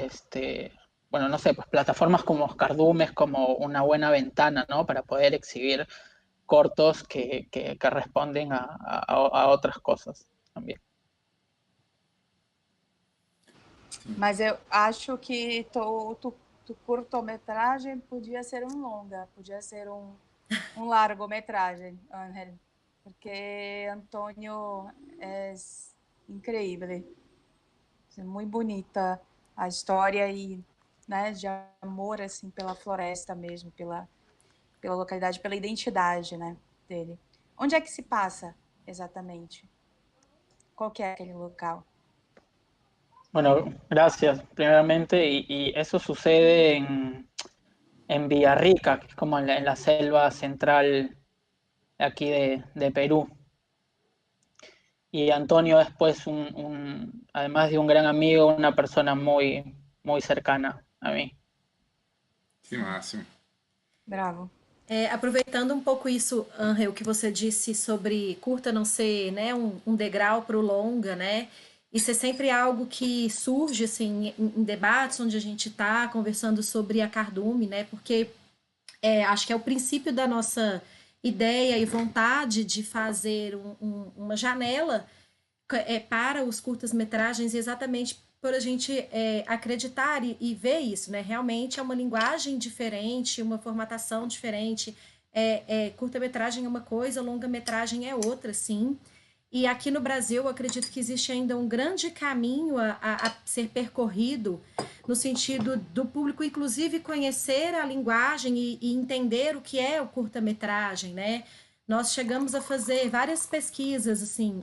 bueno, no sé, pues plataformas como Oscardoom es como una buena ventana, ¿no? Para poder exhibir cortos que responden a otras cosas también. Mas eu acho que tu curtometragem podia ser um longa, podia ser um largometragem, Ángel, porque Antônio é incrível, é muito bonita a história e, né, de amor assim pela floresta mesmo, pela localidade, pela identidade, né, dele. Onde é que se passa exatamente? Qual que é aquele local? Bueno, gracias, primeramente, y eso sucede en Villarrica, que es como en la selva central aquí de Perú. Y Antonio es pues además de un gran amigo, una persona muy, muy cercana a mí. Que máximo. Bravo. Aproveitando um pouco isso, Angel, que você disse sobre curta não ser, né, um degrau para o longa, né? Isso é sempre algo que surge assim, em debates onde a gente está conversando sobre a cardume, né? Porque acho que é o princípio da nossa ideia e vontade de fazer uma janela para os curtas-metragens exatamente por a gente acreditar e ver isso, né? Realmente é uma linguagem diferente, uma formatação diferente. Curta-metragem é uma coisa, longa-metragem é outra, sim. E aqui no Brasil, eu acredito que existe ainda um grande caminho a ser percorrido no sentido do público, inclusive, conhecer a linguagem e entender o que é o curta-metragem, né? nós chegamos a fazer várias pesquisas, assim,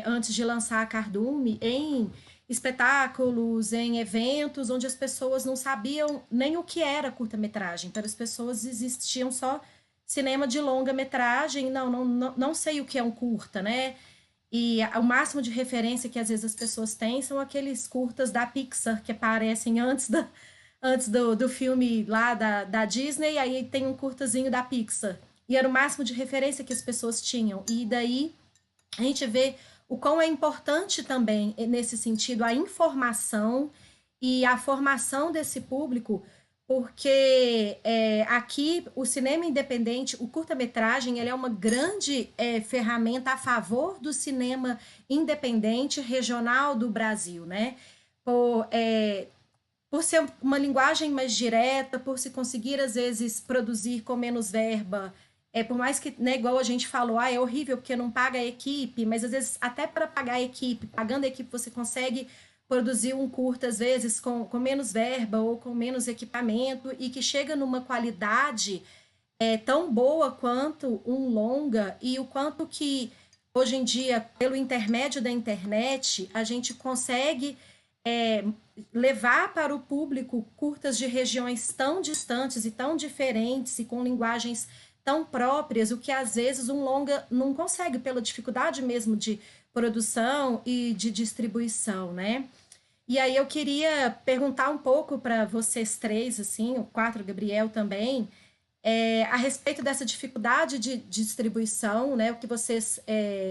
antes de lançar a Cardume, em espetáculos, em eventos, onde as pessoas não sabiam nem o que era curta-metragem. Para as pessoas existiam só cinema de longa-metragem, não sei o que é um curta, né? E o máximo de referência que às vezes as pessoas têm são aqueles curtas da Pixar, que aparecem antes do filme lá da Disney, aí tem um curtazinho da Pixar. E era o máximo de referência que as pessoas tinham. E daí a gente vê o quão é importante também, nesse sentido, a informação e a formação desse público, porque aqui o cinema independente, o curta-metragem, ele é uma grande ferramenta a favor do cinema independente regional do Brasil, né? Por ser uma linguagem mais direta, por se conseguir, às vezes, produzir com menos verba. Por mais que, né, igual a gente falou, é horrível porque não paga a equipe, mas às vezes até para pagar a equipe, pagando a equipe, você consegue produzir um curta, às vezes, com menos verba ou com menos equipamento e que chega numa qualidade tão boa quanto um longa, e o quanto que, hoje em dia, pelo intermédio da internet, a gente consegue levar para o público curtas de regiões tão distantes e tão diferentes e com linguagens tão próprias, o que às vezes um longa não consegue, pela dificuldade mesmo de produção e de distribuição, né? E aí eu queria perguntar um pouco para vocês três, assim, o quatro, Gabriel também, a respeito dessa dificuldade de distribuição, né? O que vocês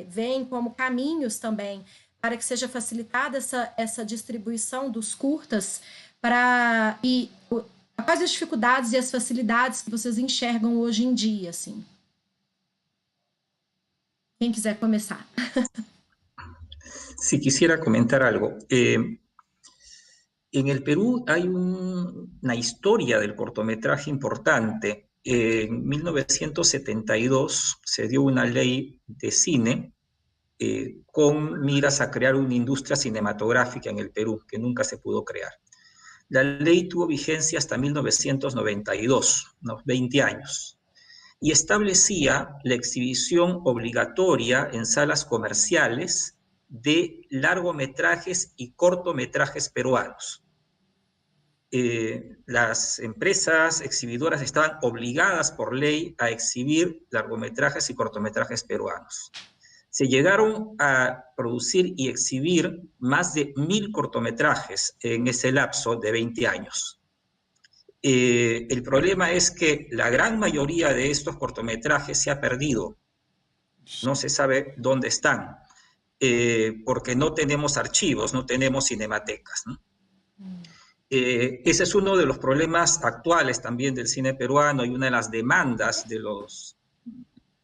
veem como caminhos também para que seja facilitada essa distribuição dos curtas, quais as dificuldades e as facilidades que vocês enxergam hoje em dia, assim? Quem quiser começar. Si quisiera comentar algo. En el Perú hay una historia del cortometraje importante. En 1972 se dio una ley de cine con miras a crear una industria cinematográfica en el Perú, que nunca se pudo crear. La ley tuvo vigencia hasta 1992, unos 20 años, y establecía la exhibición obligatoria en salas comerciales de largometrajes y cortometrajes peruanos. Las empresas exhibidoras estaban obligadas por ley a exhibir largometrajes y cortometrajes peruanos. Se llegaron a producir y exhibir más de 1000 cortometrajes en ese lapso de 20 años. El problema es que la gran mayoría de estos cortometrajes se ha perdido. No se sabe dónde están, porque no tenemos archivos, no tenemos cinematecas, ¿no? Ese es uno de los problemas actuales también del cine peruano y una de las demandas de los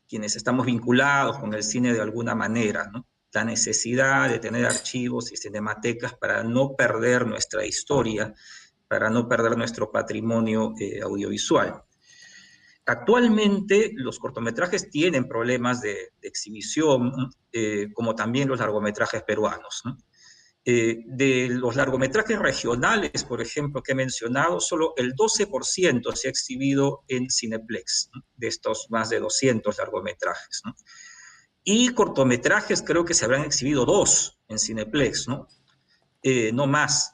quienes estamos vinculados con el cine de alguna manera, ¿no? La necesidad de tener archivos y cinematecas para no perder nuestra historia, para no perder nuestro patrimonio audiovisual. Actualmente los cortometrajes tienen problemas de exhibición, como también los largometrajes peruanos, ¿no? De los largometrajes regionales, por ejemplo, que he mencionado, solo el 12% se ha exhibido en Cineplex, ¿no? De estos más de 200 largometrajes, ¿no? Y cortometrajes creo que se habrán exhibido 2 en Cineplex, ¿no? No más.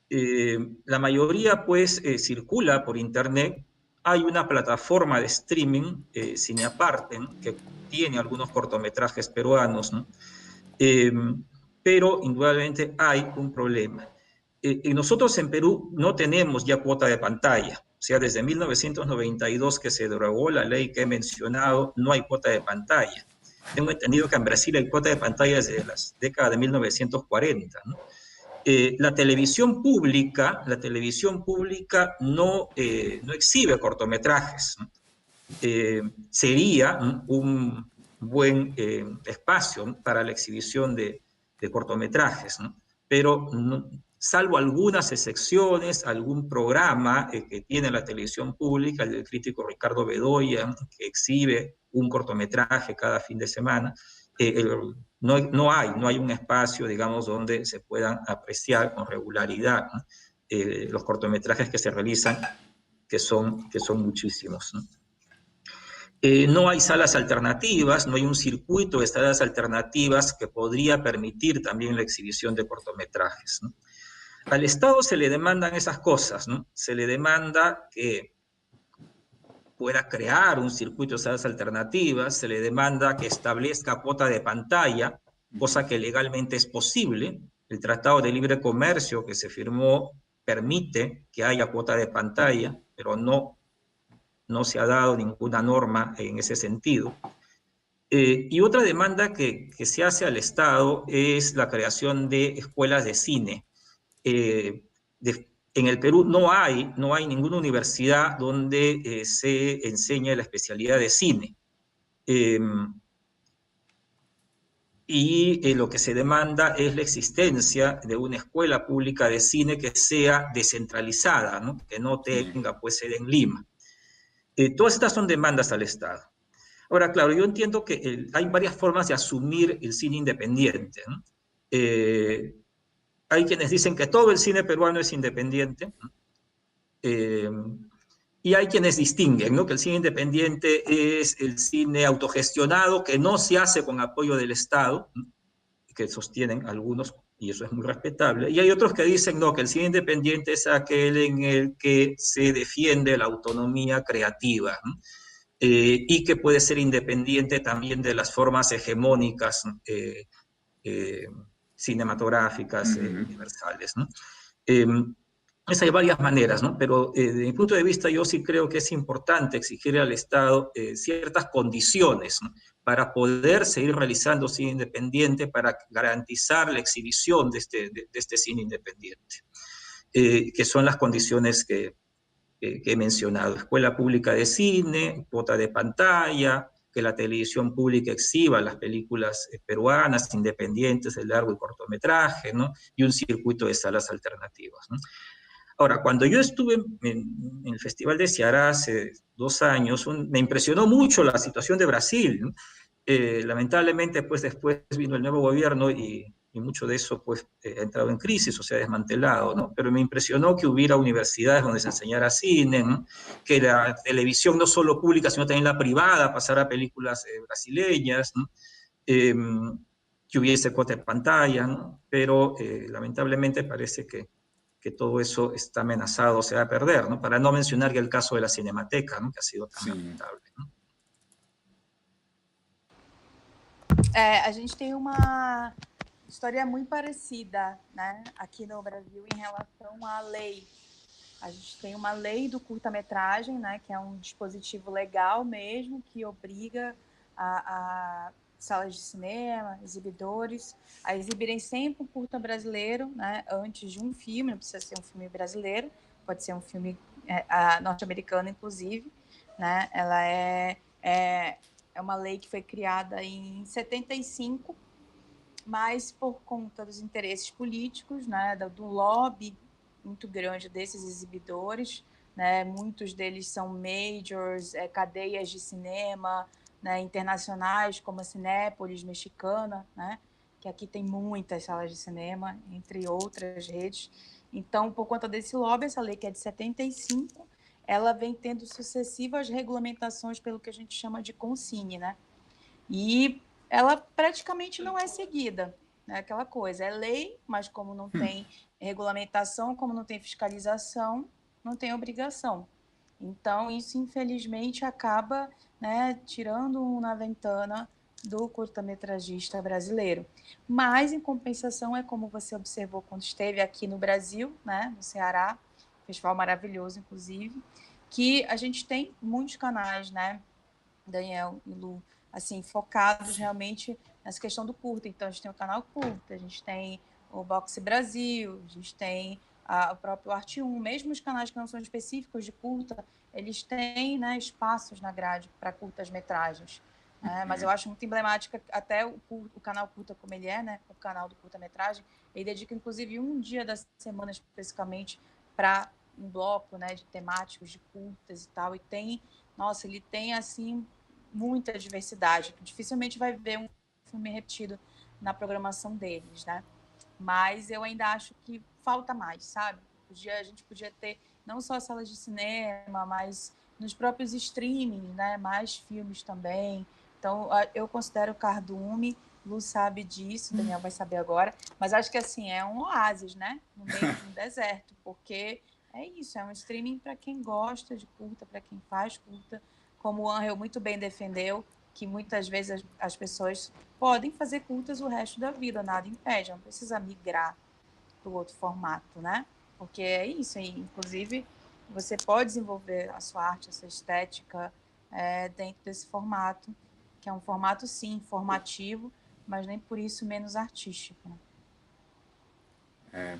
La mayoría, pues, circula por internet. Hay una plataforma de streaming, Cineaparte, ¿no? Que tiene algunos cortometrajes peruanos, ¿no? Pero indudablemente hay un problema. Nosotros en Perú no tenemos ya cuota de pantalla. O sea, desde 1992 que se derogó la ley que he mencionado, no hay cuota de pantalla. Tengo entendido que en Brasil hay cuota de pantalla desde las décadas de 1940, ¿no? La televisión pública no exhibe cortometrajes, ¿no? Sería un buen espacio para la exhibición de cortometrajes, ¿no? Pero salvo algunas excepciones, algún programa que tiene la televisión pública, el del crítico Ricardo Bedoya, que exhibe un cortometraje cada fin de semana, no hay un espacio, digamos, donde se puedan apreciar con regularidad, ¿no? Los cortometrajes que se realizan, que son muchísimos, ¿no? No hay salas alternativas, no hay un circuito de salas alternativas que podría permitir también la exhibición de cortometrajes, ¿no? Al Estado se le demandan esas cosas, ¿no? Se le demanda que pueda crear un circuito de salas alternativas, se le demanda que establezca cuota de pantalla, cosa que legalmente es posible. El Tratado de Libre Comercio que se firmó permite que haya cuota de pantalla, pero no se ha dado ninguna norma en ese sentido. Y otra demanda que se hace al Estado es la creación de escuelas de cine. En el Perú no hay ninguna universidad donde se enseñe la especialidad de cine. Y lo que se demanda es la existencia de una escuela pública de cine que sea descentralizada, ¿no? Que no tenga pues sede en Lima. Todas estas son demandas al Estado. Ahora, claro, yo entiendo que hay varias formas de asumir el cine independiente, ¿no? Hay quienes dicen que todo el cine peruano es independiente, y hay quienes distinguen, ¿no? Que el cine independiente es el cine autogestionado, que no se hace con apoyo del Estado, ¿no? Que sostienen algunos, y eso es muy respetable. Y hay otros que dicen, no, que el cine independiente es aquel en el que se defiende la autonomía creativa, ¿no? Y que puede ser independiente también de las formas hegemónicas cinematográficas universales, ¿no? Hay varias maneras, ¿no? Pero desde mi punto de vista yo sí creo que es importante exigir al Estado ciertas condiciones, ¿no? Para poder seguir realizando cine independiente, para garantizar la exhibición de este cine independiente, que son las condiciones que he mencionado: escuela pública de cine, cuota de pantalla, que la televisión pública exhiba las películas peruanas independientes de largo y cortometraje, ¿no? Y un circuito de salas alternativas, ¿no? Ahora, cuando yo estuve en el Festival de Ceará hace 2 años, me impresionó mucho la situación de Brasil, ¿no? Lamentablemente, pues después vino el nuevo gobierno y mucho de eso pues ha entrado en crisis o se ha desmantelado, ¿no? Pero me impresionó que hubiera universidades donde se enseñara cine, ¿no? Que la televisión no solo pública, sino también la privada pasara películas brasileñas, ¿no? Que hubiese cuota de pantalla, ¿no? Pero lamentablemente parece que todo eso está amenazado, se va a perder, ¿no? Para no mencionar ya el caso de la Cinemateca, ¿no? Que ha sido tan lamentable, ¿no? A gente tem uma história muito parecida, né, aqui no Brasil em relação à lei. A gente tem uma lei do curta-metragem, né, que é um dispositivo legal mesmo, que obriga a salas de cinema, exibidores, a exibirem sempre um curta brasileiro, né, antes de um filme. Não precisa ser um filme brasileiro, pode ser um filme norte-americano, inclusive, né. Ela é uma lei que foi criada em 75, mas por conta dos interesses políticos, né, do lobby muito grande desses exibidores, né, muitos deles são majors, cadeias de cinema, né, internacionais, como a Cinépolis mexicana, né, que aqui tem muitas salas de cinema, entre outras redes. Então, por conta desse lobby, essa lei que é de 75, ela vem tendo sucessivas regulamentações pelo que a gente chama de consigne, né? E ela praticamente não é seguida, né? Aquela coisa, é lei, mas como não tem regulamentação, como não tem fiscalização, não tem obrigação. Então, isso, infelizmente, acaba, né, tirando um na ventana do curta-metragista brasileiro. Mas, em compensação, é como você observou quando esteve aqui no Brasil, né, no Ceará, festival maravilhoso, inclusive, que a gente tem muitos canais, né, Daniel e Lu, assim, focados realmente nessa questão do curta. Então, a gente tem o canal Curta, a gente tem o Boxe Brasil, a gente tem o próprio Arte 1, mesmo os canais que não são específicos de curta, eles têm, né, espaços na grade para curtas-metragens. Mas eu acho muito emblemática até o canal Curta como ele é, né, o canal do curta-metragem, ele dedica, inclusive, um dia da semana especificamente para um bloco, né, de temáticos, de curtas e tal, e tem, nossa, ele tem, assim, muita diversidade. Dificilmente vai ver um filme repetido na programação deles, né? Mas eu ainda acho que falta mais, sabe? A gente podia ter não só salas de cinema, mas nos próprios streamings, né? Mais filmes também. Então, eu considero o Cardume, Lu sabe disso, Daniel vai saber agora, mas acho que assim, é um oásis, né? No meio de um deserto, porque é isso, é um streaming para quem gosta de curta, para quem faz curta, como o Angel muito bem defendeu, que muitas vezes as pessoas podem fazer curtas o resto da vida, nada impede, não precisa migrar para o outro formato, né? Porque é isso, inclusive você pode desenvolver a sua arte, a sua estética dentro desse formato, que é um formato, sim, informativo, mas nem por isso menos artístico. Né?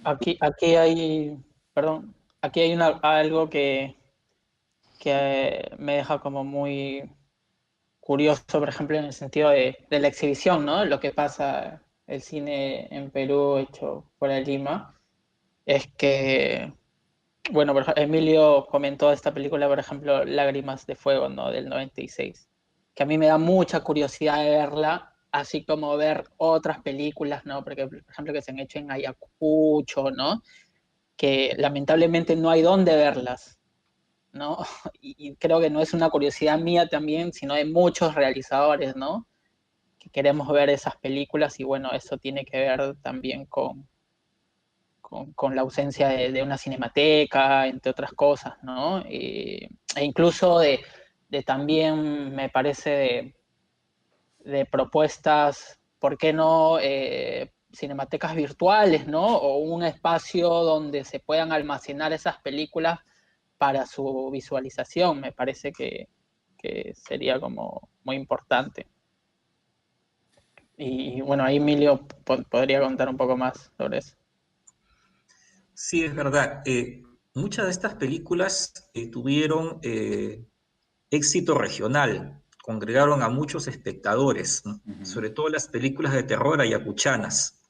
Aquí hay, perdón, aquí hay algo que me deja como muy curioso, por ejemplo, en el sentido de la exhibición, ¿no? Lo que pasa el cine en Perú hecho por el Lima, es que, bueno, por ejemplo, Emilio comentó esta película, por ejemplo, Lágrimas de Fuego, ¿no? Del 96, que a mí me da mucha curiosidad de verla, así como ver otras películas, ¿no? Porque, por ejemplo, que se han hecho en Ayacucho, ¿no? Que lamentablemente no hay dónde verlas, ¿no? Y creo que no es una curiosidad mía también, sino de muchos realizadores, ¿no? Que queremos ver esas películas y bueno, eso tiene que ver también con la ausencia de una cinemateca, entre otras cosas, ¿no? E incluso de también, me parece, de propuestas, ¿por qué no? Cinematecas virtuales, ¿no? O un espacio donde se puedan almacenar esas películas para su visualización, me parece que sería como muy importante. Y bueno, ahí Emilio podría contar un poco más sobre eso. Sí, es verdad. Muchas de estas películas tuvieron éxito regional, congregaron a muchos espectadores, ¿no? Sobre todo las películas de terror ayacuchanas,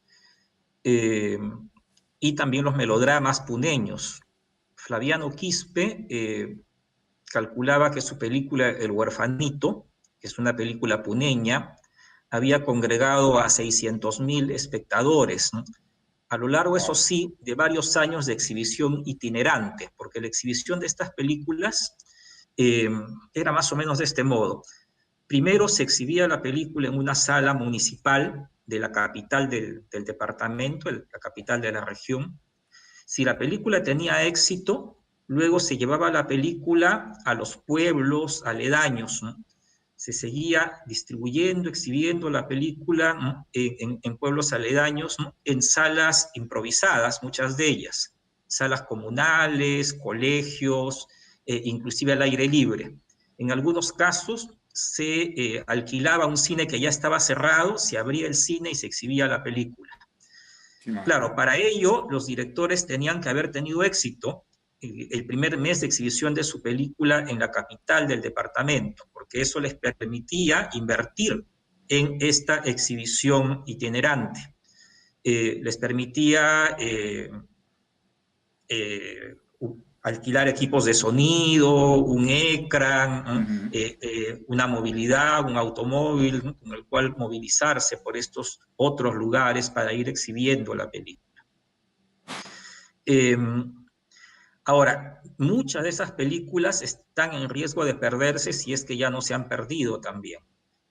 y también los melodramas puneños. Flaviano Quispe calculaba que su película El Huerfanito, que es una película puneña, había congregado a 600.000 espectadores, ¿no? A lo largo, eso sí, de varios años de exhibición itinerante, porque la exhibición de estas películas era más o menos de este modo. Primero se exhibía la película en una sala municipal de la capital del departamento, la capital de la región. Si la película tenía éxito, luego se llevaba la película a los pueblos aledaños, ¿no? Se seguía distribuyendo, exhibiendo la película, ¿no? en pueblos aledaños, ¿no? En salas improvisadas, muchas de ellas, salas comunales, colegios, inclusive al aire libre. En algunos casos se alquilaba un cine que ya estaba cerrado, se abría el cine y se exhibía la película. Claro, para ello los directores tenían que haber tenido éxito el primer mes de exhibición de su película en la capital del departamento, porque eso les permitía invertir en esta exhibición itinerante. Les permitía alquilar equipos de sonido, un ecran, una movilidad, un automóvil, ¿no? Con el cual movilizarse por estos otros lugares para ir exhibiendo la película. Ahora, muchas de esas películas están en riesgo de perderse si es que ya no se han perdido también,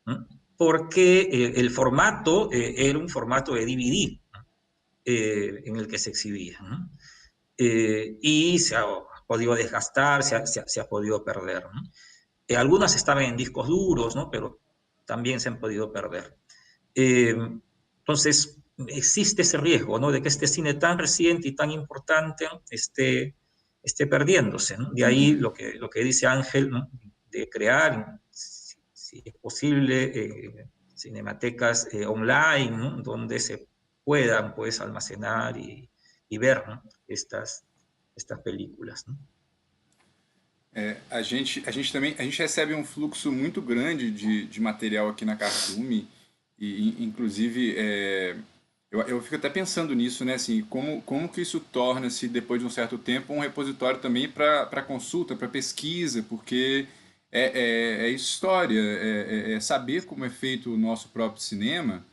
¿no? Porque el formato era un formato de DVD, ¿no? En el que se exhibía, ¿no? Y se ha podido desgastar, se ha podido perder, ¿no? Algunas estaban en discos duros, ¿no? Pero también se han podido perder. Entonces, existe ese riesgo, ¿no? De que este cine tan reciente y tan importante esté perdiéndose, ¿no? De ahí lo que dice Ángel, ¿no? De crear, si es posible, cinematecas online, ¿no? Donde se puedan, pues, almacenar y ver, ¿no? estas películas, ¿no? A gente recebe fluxo muito grande de material aqui na Cardume e inclusive eu fico até pensando nisso, né, assim, como que isso torna-se depois de um certo tempo um repositório também para consulta, para pesquisa, porque é história, é saber como é feito o nosso próprio cinema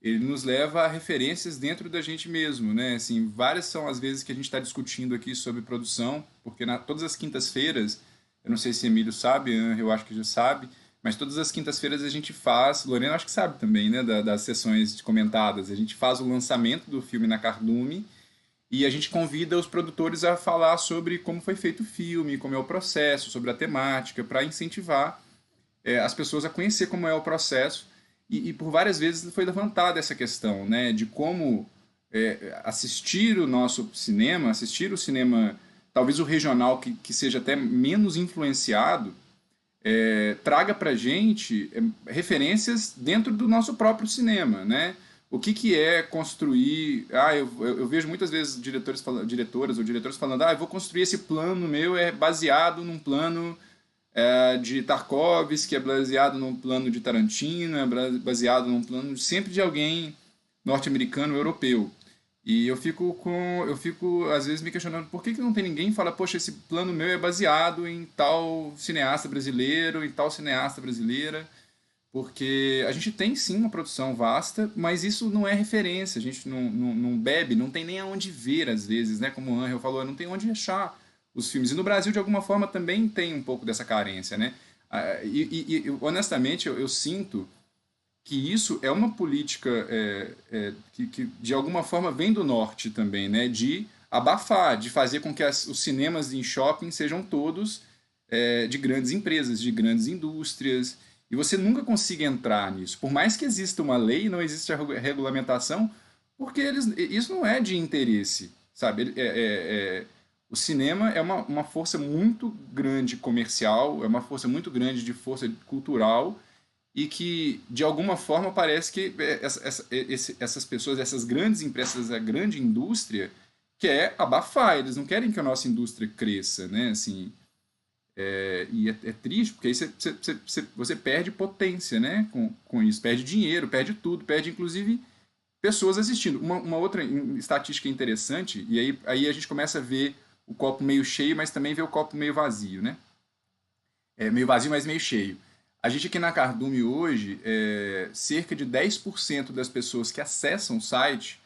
ele nos leva a referências dentro da gente mesmo, né? Assim, várias são as vezes que a gente está discutindo aqui sobre produção, porque todas as quintas-feiras, eu não sei se Emílio sabe, eu acho que já sabe, mas todas as quintas-feiras a gente faz, Lorena acho que sabe também, né, das sessões comentadas, a gente faz o lançamento do filme na Cardume e a gente convida os produtores a falar sobre como foi feito o filme, como é o processo, sobre a temática, para incentivar as pessoas a conhecer como é o processo. E por várias vezes foi levantada essa questão, né, de como assistir o nosso cinema, assistir o cinema, talvez o regional que seja até menos influenciado, traga para a gente referências dentro do nosso próprio cinema, né? O que é construir... eu vejo muitas vezes diretoras ou diretores falando, eu vou construir esse plano meu, baseado num plano de Tarkovsky, que é baseado num plano de Tarantino, baseado num plano sempre de alguém norte-americano ou europeu. E eu fico, às vezes, me questionando por que não tem ninguém que fala, poxa, esse plano meu é baseado em tal cineasta brasileiro, em tal cineasta brasileira, porque a gente tem sim uma produção vasta, mas isso não é referência, a gente não bebe, não tem nem aonde ver às vezes, né? Como o Angel falou, não tem onde achar os filmes. E no Brasil, de alguma forma, também tem um pouco dessa carência, né? E honestamente, eu sinto que isso é uma política que, de alguma forma, vem do norte também, né? De abafar, de fazer com que os cinemas em shopping sejam todos de grandes empresas, de grandes indústrias, e você nunca consiga entrar nisso. Por mais que exista uma lei, não existe a regulamentação, porque isso não é de interesse, sabe? O cinema é uma força muito grande comercial, é uma força muito grande de força cultural, e que, de alguma forma, parece que essas pessoas, essas grandes empresas, a grande indústria, quer abafar, eles não querem que a nossa indústria cresça, né? Assim, e é triste, porque aí você perde potência, né? Com isso, perde dinheiro, perde tudo, perde, inclusive, pessoas assistindo. Uma outra estatística interessante, e aí a gente começa a ver o copo meio cheio, mas também vê o copo meio vazio, né? Meio vazio, mas meio cheio. A gente aqui na Cardume hoje, cerca de 10% das pessoas que acessam o site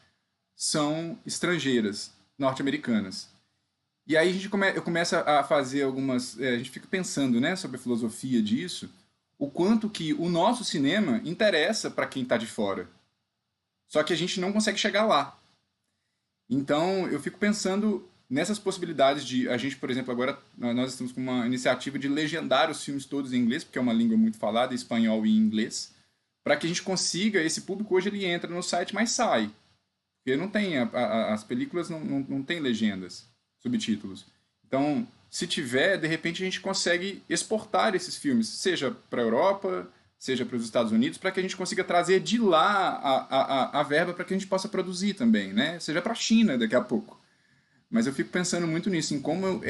são estrangeiras, norte-americanas. E aí eu começo a fazer algumas... a gente fica pensando, né, sobre a filosofia disso, o quanto que o nosso cinema interessa para quem está de fora. Só que a gente não consegue chegar lá. Então, eu fico pensando nessas possibilidades de... A gente, por exemplo, agora nós estamos com uma iniciativa de legendar os filmes todos em inglês, porque é uma língua muito falada, espanhol e inglês, para que a gente consiga... Esse público hoje ele entra no site, mas sai. Porque não tem... as películas não tem legendas, subtítulos. Então, se tiver, de repente a gente consegue exportar esses filmes, seja para a Europa, seja para os Estados Unidos, para que a gente consiga trazer de lá a verba para que a gente possa produzir também, né? Seja para a China daqui a pouco. Mas eu fico pensando muito nisso, em como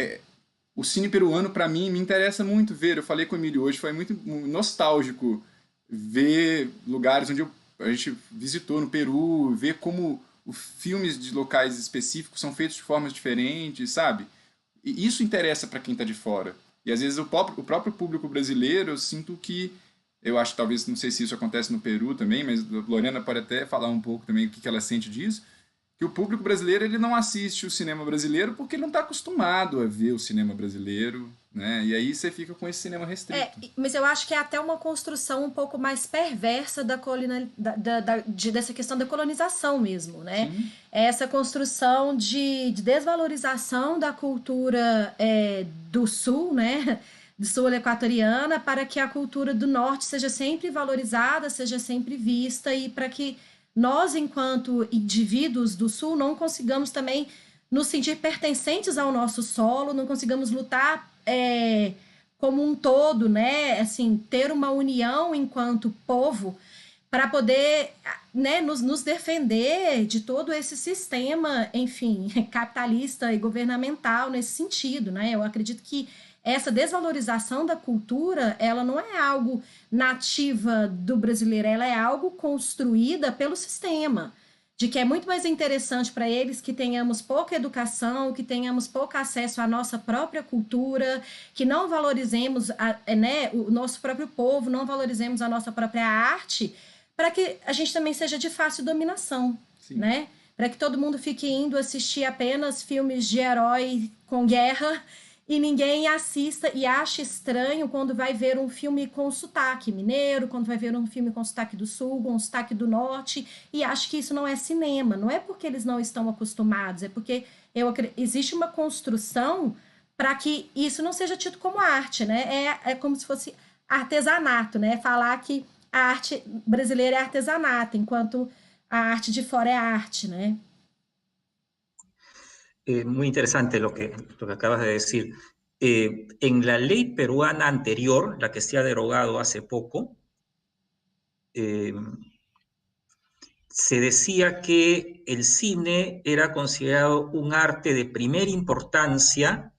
o cine peruano, para mim, me interessa muito ver. Eu falei com o Emílio hoje, foi muito nostálgico ver lugares onde a gente visitou no Peru, ver como os filmes de locais específicos são feitos de formas diferentes, sabe? E isso interessa para quem está de fora. E às vezes o próprio público brasileiro, eu sinto que, eu acho, talvez, não sei se isso acontece no Peru também, mas a Lorena pode até falar um pouco também o que ela sente disso, que o público brasileiro ele não assiste o cinema brasileiro porque ele não está acostumado a ver o cinema brasileiro, né? E aí você fica com esse cinema restrito. Mas eu acho que é até uma construção um pouco mais perversa dessa questão da colonização mesmo, né? Sim. Essa construção de desvalorização da cultura do Sul, né? Do Sul equatoriana, para que a cultura do Norte seja sempre valorizada, seja sempre vista, e para que nós, enquanto indivíduos do Sul, não consigamos também nos sentir pertencentes ao nosso solo, não consigamos lutar como um todo, né? Assim, ter uma união enquanto povo para poder, né, nos defender de todo esse sistema, enfim, capitalista e governamental nesse sentido, né? Eu acredito que essa desvalorização da cultura, ela não é algo nativa do brasileiro, ela é algo construída pelo sistema, de que é muito mais interessante para eles que tenhamos pouca educação, que tenhamos pouco acesso à nossa própria cultura, que não valorizemos o nosso próprio povo, não valorizemos a nossa própria arte, para que a gente também seja de fácil dominação, né? Para que todo mundo fique indo assistir apenas filmes de herói com guerra e ninguém assista e ache estranho quando vai ver um filme com sotaque mineiro, quando vai ver um filme com sotaque do sul, com sotaque do norte, e acha que isso não é cinema. Não é porque eles não estão acostumados, é porque existe uma construção para que isso não seja tido como arte, né? É como se fosse artesanato, né? Falar que a arte brasileira é artesanato, enquanto a arte de fora é arte, né? Muy interesante lo que acabas de decir. En la ley peruana anterior, la que se ha derogado hace poco, se decía que el cine era considerado un arte de primera importancia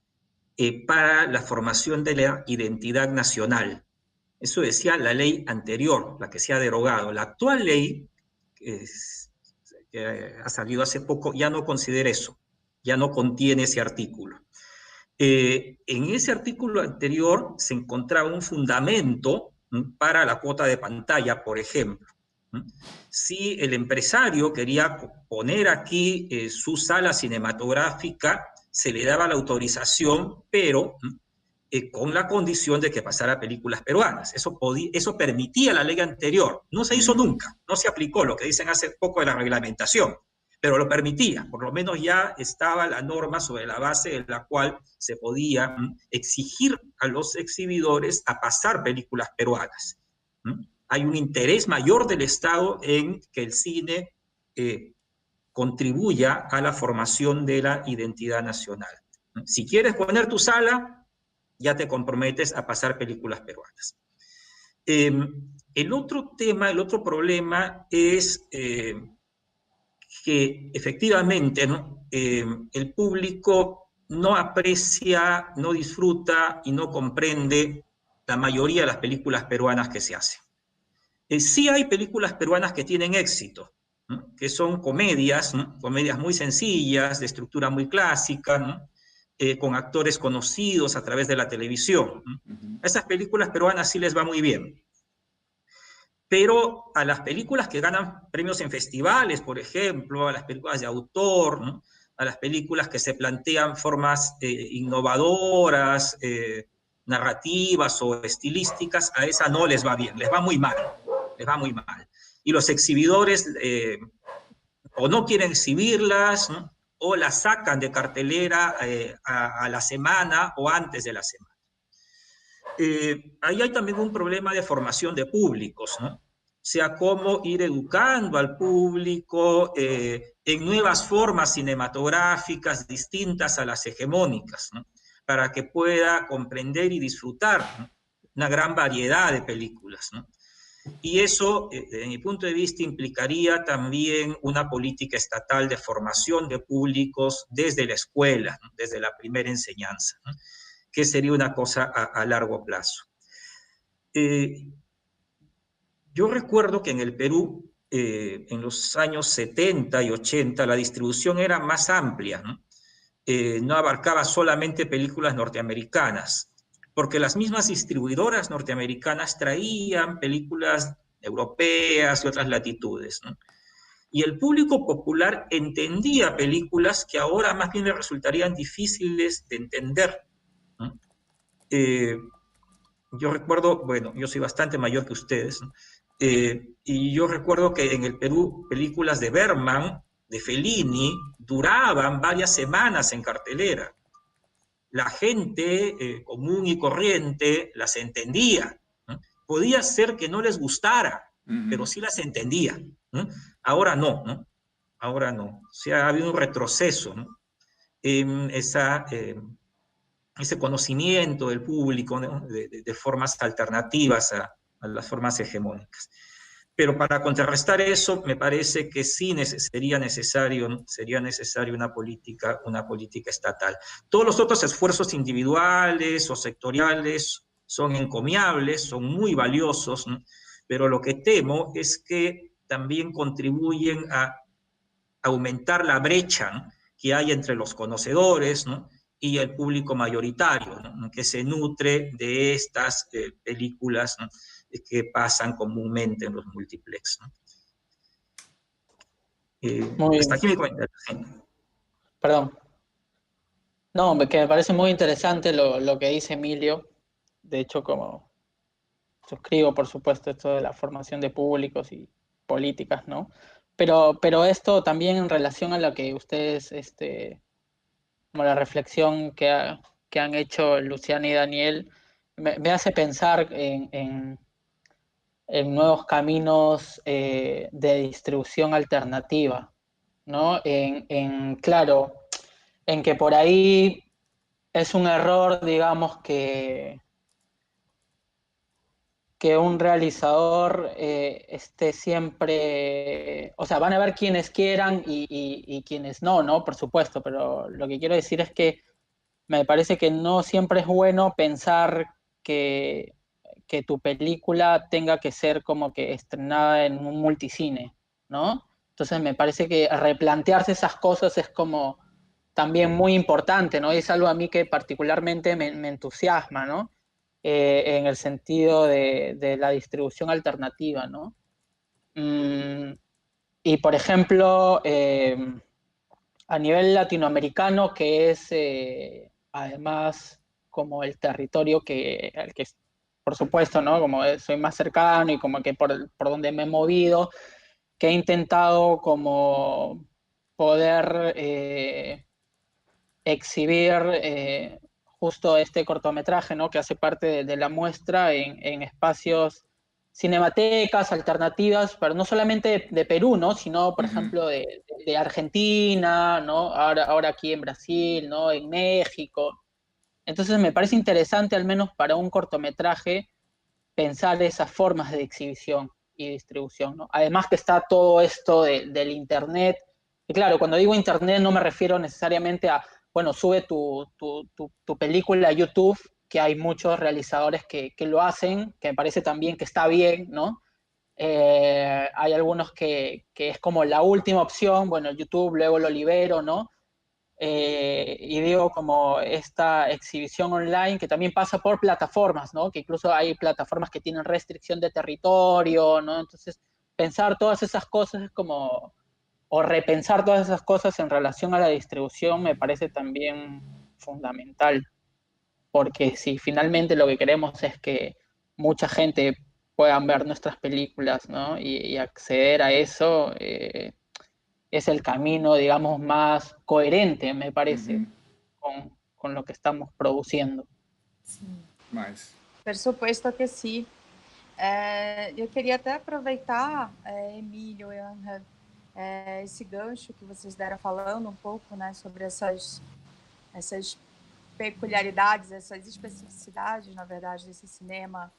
para la formación de la identidad nacional. Eso decía la ley anterior, la que se ha derogado. La actual ley, que ha salido hace poco, ya no considera eso, ya no contiene ese artículo. En ese artículo anterior se encontraba un fundamento para la cuota de pantalla, por ejemplo. Si el empresario quería poner aquí su sala cinematográfica, se le daba la autorización, pero con la condición de que pasara películas peruanas. Eso permitía la ley anterior. No se hizo nunca, no se aplicó lo que dicen hace poco de la reglamentación, pero lo permitía. Por lo menos ya estaba la norma sobre la base de la cual se podía exigir a los exhibidores a pasar películas peruanas. Hay un interés mayor del Estado en que el cine contribuya a la formación de la identidad nacional. Si quieres poner tu sala, ya te comprometes a pasar películas peruanas. El otro tema, el otro problema es que efectivamente, ¿no? El público no aprecia, no disfruta y no comprende la mayoría de las películas peruanas que se hacen. Sí hay películas peruanas que tienen éxito, ¿no? Que son comedias, ¿no? Comedias muy sencillas, de estructura muy clásica, ¿no? Con actores conocidos a través de la televisión. A esas películas peruanas sí les va muy bien. Pero a las películas que ganan premios en festivales, por ejemplo, a las películas de autor, ¿no? A las películas que se plantean formas innovadoras, narrativas o estilísticas, a esa no les va bien, les va muy mal, les va muy mal. Y los exhibidores o no quieren exhibirlas, ¿no? O las sacan de cartelera a la semana o antes de la semana. Ahí hay también un problema de formación de públicos, ¿no? O sea, cómo ir educando al público en nuevas formas cinematográficas distintas a las hegemónicas, ¿no? Para que pueda comprender y disfrutar, ¿no? Una gran variedad de películas, ¿no? Y eso, desde mi punto de vista, implicaría también una política estatal de formación de públicos desde la escuela, ¿no? Desde la primera enseñanza, ¿no? Que sería una cosa a largo plazo. Yo recuerdo que en el Perú, en los años 70 y 80, la distribución era más amplia, ¿no? No abarcaba solamente películas norteamericanas, porque las mismas distribuidoras norteamericanas traían películas europeas y otras latitudes, ¿no? Y el público popular entendía películas que ahora más bien le resultarían difíciles de entender, ¿no? Yo recuerdo, bueno, yo soy bastante mayor que ustedes, ¿no? Y yo recuerdo que en el Perú películas de Bergman, de Fellini, duraban varias semanas en cartelera. La gente común y corriente las entendía, ¿no? Podía ser que no les gustara, pero sí las entendía, ¿no? Ahora no, ¿no? Ahora no. O sea, ha habido un retroceso, ¿no? En ese conocimiento del público, ¿no? de formas alternativas a las formas hegemónicas. Pero para contrarrestar eso, me parece que sí sería necesario una política estatal. Todos los otros esfuerzos individuales o sectoriales son encomiables, son muy valiosos, ¿no? Pero lo que temo es que también contribuyen a aumentar la brecha, ¿no? Que hay entre los conocedores, ¿no? Y el público mayoritario, ¿no? Que se nutre de estas películas, ¿no? que pasan comúnmente en los multiplex, ¿no? Muy Hasta bien. aquí mi comentario. Sí. Perdón. No, que me parece muy interesante lo que dice Emilio. De hecho, como suscribo, por supuesto, esto de la formación de públicos y políticas, ¿no? Pero esto también en relación a lo que ustedes, como la reflexión que han hecho Luciana y Daniel, me hace pensar en nuevos caminos de distribución alternativa, ¿no? Claro, en que por ahí es un error, digamos, que un realizador esté siempre, o sea, van a haber quienes quieran y quienes no, ¿no? Por supuesto, pero lo que quiero decir es que me parece que no siempre es bueno pensar que, que tu película tenga que ser como que estrenada en un multicine, ¿no? Entonces me parece que replantearse esas cosas es como también muy importante, ¿no? Y es algo a mí que particularmente me entusiasma, ¿no? En el sentido de la distribución alternativa, ¿no? Mm, y por ejemplo, a nivel latinoamericano, que es además como el territorio al que, por supuesto, ¿no? Como soy más cercano y como que por donde me he movido, que he intentado como poder exhibir justo este cortometraje, ¿no? Que hace parte de la muestra en espacios, cinematecas alternativas, pero no solamente de Perú, ¿no? Sino, por ejemplo, de Argentina, ¿no? Ahora aquí en Brasil, ¿no? En México. Entonces me parece interesante, al menos para un cortometraje, pensar esas formas de exhibición y distribución, ¿no? Además que está todo esto del Internet. Y claro, cuando digo Internet no me refiero necesariamente a, bueno, sube tu película a YouTube, que hay muchos realizadores que lo hacen, que me parece también que está bien, ¿no? Hay algunos que es como la última opción, bueno, YouTube luego lo libero, ¿no? Y digo como esta exhibición online que también pasa por plataformas, ¿no? Que incluso hay plataformas que tienen restricción de territorio, ¿no? Entonces, pensar todas esas cosas es como, o repensar todas esas cosas en relación a la distribución me parece también fundamental, porque si finalmente lo que queremos es que mucha gente puedan ver nuestras películas, ¿no? Y acceder a eso, es el camino, digamos, más coherente, me parece, con lo que estamos produzindo. Sim. Mais. Por supuesto que sim. Eu queria até aproveitar, Emílio e Ana, esse gancho que vocês deram falando um pouco, né, sobre essas peculiaridades, essas especificidades, na verdade, desse cinema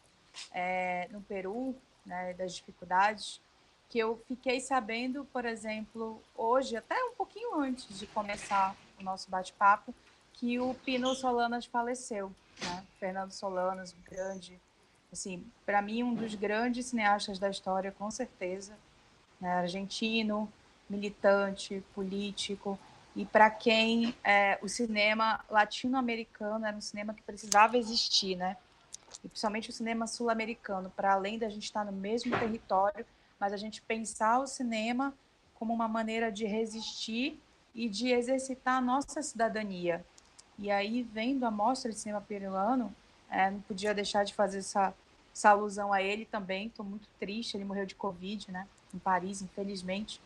no Peru, né, das dificuldades, que eu fiquei sabendo, por exemplo, hoje, até um pouquinho antes de começar o nosso bate-papo, que o Pino Solanas faleceu, né? Fernando Solanas, um grande, assim, para mim, um dos grandes cineastas da história, com certeza, né? Argentino, militante, político, e para quem o cinema latino-americano era um cinema que precisava existir, né? E principalmente o cinema sul-americano, para além da gente estar no mesmo território, mas a gente pensar o cinema como uma maneira de resistir e de exercitar a nossa cidadania. E aí, vendo a mostra de cinema peruano, não podia deixar de fazer essa alusão a ele também. Estou muito triste, ele morreu de Covid, né, em Paris, infelizmente.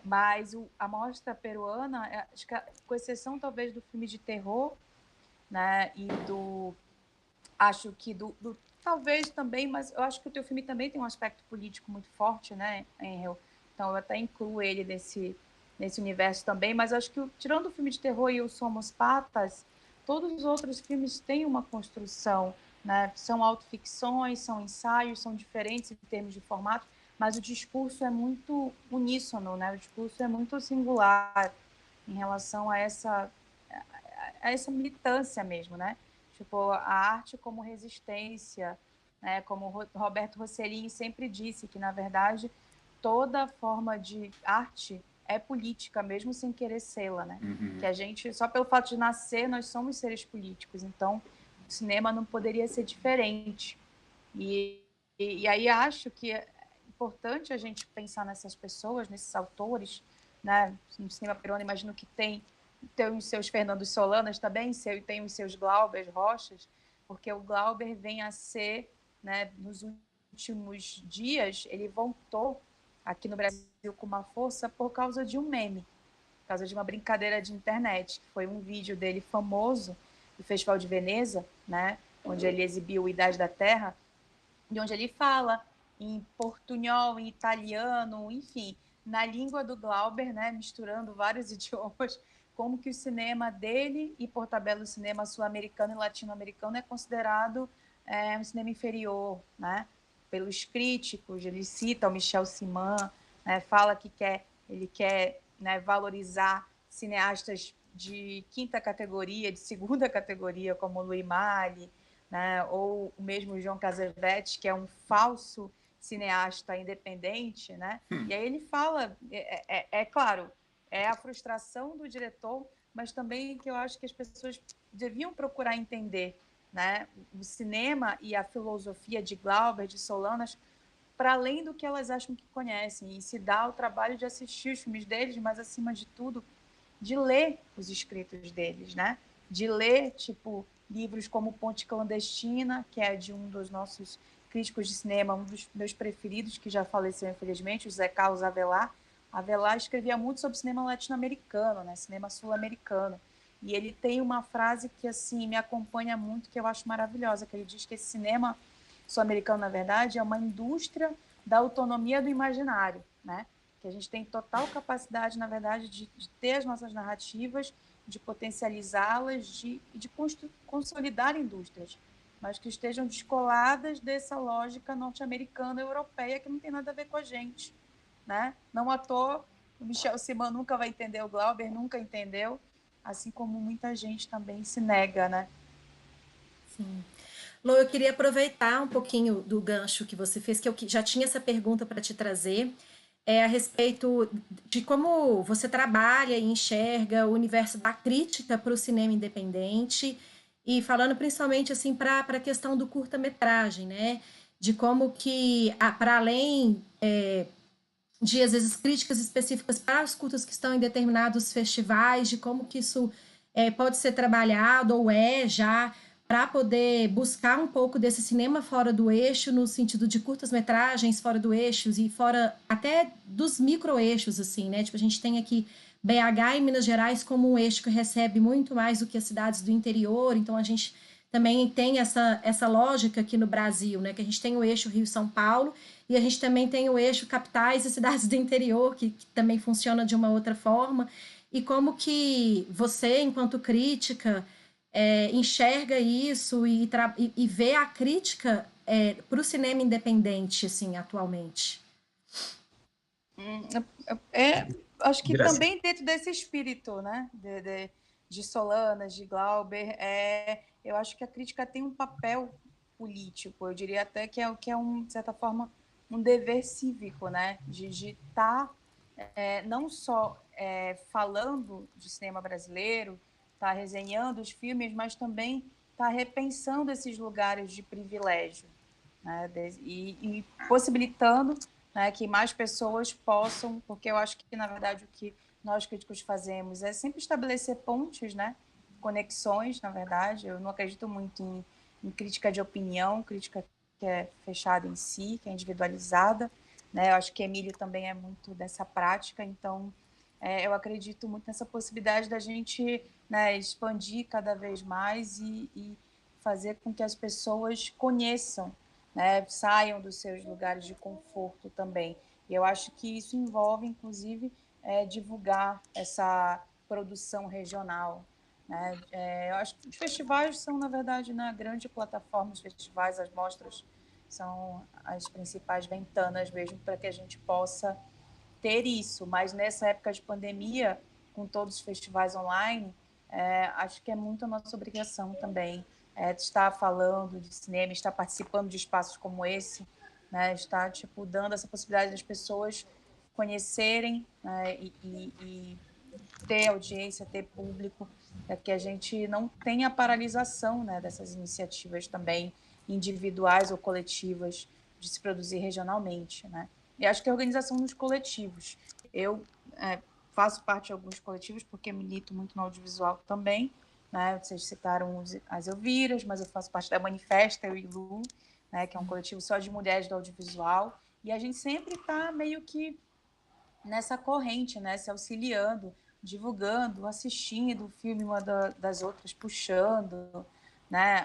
Mas a mostra peruana, acho que, com exceção talvez do filme de terror, né, e acho que talvez também, mas eu acho que o teu filme também tem um aspecto político muito forte, né, Angel? Então eu até incluo ele nesse universo também, mas acho que tirando o filme de terror e o Somos Patas, todos os outros filmes têm uma construção, né? São autoficções, são ensaios, são diferentes em termos de formato, mas o discurso é muito uníssono, né? O discurso é muito singular em relação a essa militância mesmo, né? Tipo, a arte como resistência, né? Como Roberto Rossellini sempre disse, que, na verdade, toda forma de arte é política, mesmo sem querer sê-la, né? Que a gente, só pelo fato de nascer, nós somos seres políticos, então o cinema não poderia ser diferente. E aí acho que é importante a gente pensar nessas pessoas, nesses autores, né? No cinema peruano, imagino que tem os seus Fernando Solanas também, tem os seus Glauber Rochas, porque o Glauber vem a ser, né, nos últimos dias, ele voltou aqui no Brasil com uma força por causa de um meme, por causa de uma brincadeira de internet, que foi um vídeo dele famoso do Festival de Veneza, né, onde ele exibiu Idade da Terra, e onde ele fala em portunhol, em italiano, enfim, na língua do Glauber, né, misturando vários idiomas, como que o cinema dele e, por tabela, o cinema sul-americano e latino-americano é considerado um cinema inferior, né, pelos críticos. Ele cita o Michel Siman, né, fala que ele quer, né, valorizar cineastas de quinta categoria, de segunda categoria, como Louis Malle, né, ou o mesmo João Cassavetes, que é um falso cineasta independente, né? E aí ele fala, claro, é a frustração do diretor, mas também que eu acho que as pessoas deviam procurar entender, né, o cinema e a filosofia de Glauber, de Solanas, para além do que elas acham que conhecem, e se dá o trabalho de assistir os filmes deles, mas acima de tudo, de ler os escritos deles, né? De ler, tipo, livros como Ponte Clandestina, que é de um dos nossos críticos de cinema, um dos meus preferidos, que já faleceu, infelizmente, o Zé Carlos Avelar. Avelar escrevia muito sobre cinema latino-americano, né? Cinema sul-americano. E ele tem uma frase que, assim, me acompanha muito, que eu acho maravilhosa, que ele diz que esse cinema sul-americano, na verdade, é uma indústria da autonomia do imaginário, né? Que a gente tem total capacidade, na verdade, de ter as nossas narrativas, de potencializá-las, de consolidar indústrias, mas que estejam descoladas dessa lógica norte-americana, europeia, que não tem nada a ver com a gente, né? Não à toa, o Michel Siman nunca vai entender, o Glauber nunca entendeu, assim como muita gente também se nega, né? Sim. Lô, eu queria aproveitar um pouquinho do gancho que você fez, que eu já tinha essa pergunta para te trazer, a respeito de como você trabalha e enxerga o universo da crítica para o cinema independente, e falando principalmente assim para a questão do curta-metragem, né? De como que, para além de, às vezes, críticas específicas para os curtas que estão em determinados festivais, de como que isso pode ser trabalhado ou já para poder buscar um pouco desse cinema fora do eixo, no sentido de curtas-metragens fora do eixo e fora até dos micro-eixos, assim, né? Tipo, a gente tem aqui BH e Minas Gerais como um eixo que recebe muito mais do que as cidades do interior, então a gente também tem essa lógica aqui no Brasil, né? Que a gente tem o eixo Rio-São Paulo e a gente também tem o eixo capitais e cidades do interior, que também funciona de uma outra forma. E como que você, enquanto crítica, enxerga isso e vê a crítica para o cinema independente, assim, atualmente? Acho que Gracias. também dentro desse espírito, né, de Solanas, de Glauber, eu acho que a crítica tem um papel político, eu diria até que é de certa forma, um dever cívico, né, de estar não só falando de cinema brasileiro, estar resenhando os filmes, mas também estar repensando esses lugares de privilégio, né, e possibilitando, né, que mais pessoas possam, porque eu acho que, na verdade, o que nós críticos fazemos é sempre estabelecer pontes, né, conexões, na verdade. Eu não acredito muito em crítica de opinião, crítica que é fechada em si, que é individualizada, né? Eu acho que Emílio também é muito dessa prática, então eu acredito muito nessa possibilidade da gente, né, expandir cada vez mais e fazer com que as pessoas conheçam, né, saiam dos seus lugares de conforto também. E eu acho que isso envolve, inclusive, divulgar essa produção regional, né? Eu acho que os festivais são, na verdade, na grande plataforma, os festivais, as mostras são as principais ventanas mesmo para que a gente possa ter isso. Mas nessa época de pandemia, com todos os festivais online, acho que é muito a nossa obrigação também de estar falando de cinema, estar participando de espaços como esse, né, estar tipo, dando essa possibilidade das pessoas conhecerem, né, e ter audiência, ter público, para que a gente não tenha paralisação, né, dessas iniciativas também individuais ou coletivas de se produzir regionalmente, né? E acho que a organização dos coletivos. Eu faço parte de alguns coletivos porque milito muito no audiovisual também, né? Vocês citaram as Elviras, mas eu faço parte da Manifesta, eu e Lu, né? Que é um coletivo só de mulheres do audiovisual, e a gente sempre está meio que nessa corrente, né? Se auxiliando, divulgando, assistindo o filme uma das outras, puxando, né?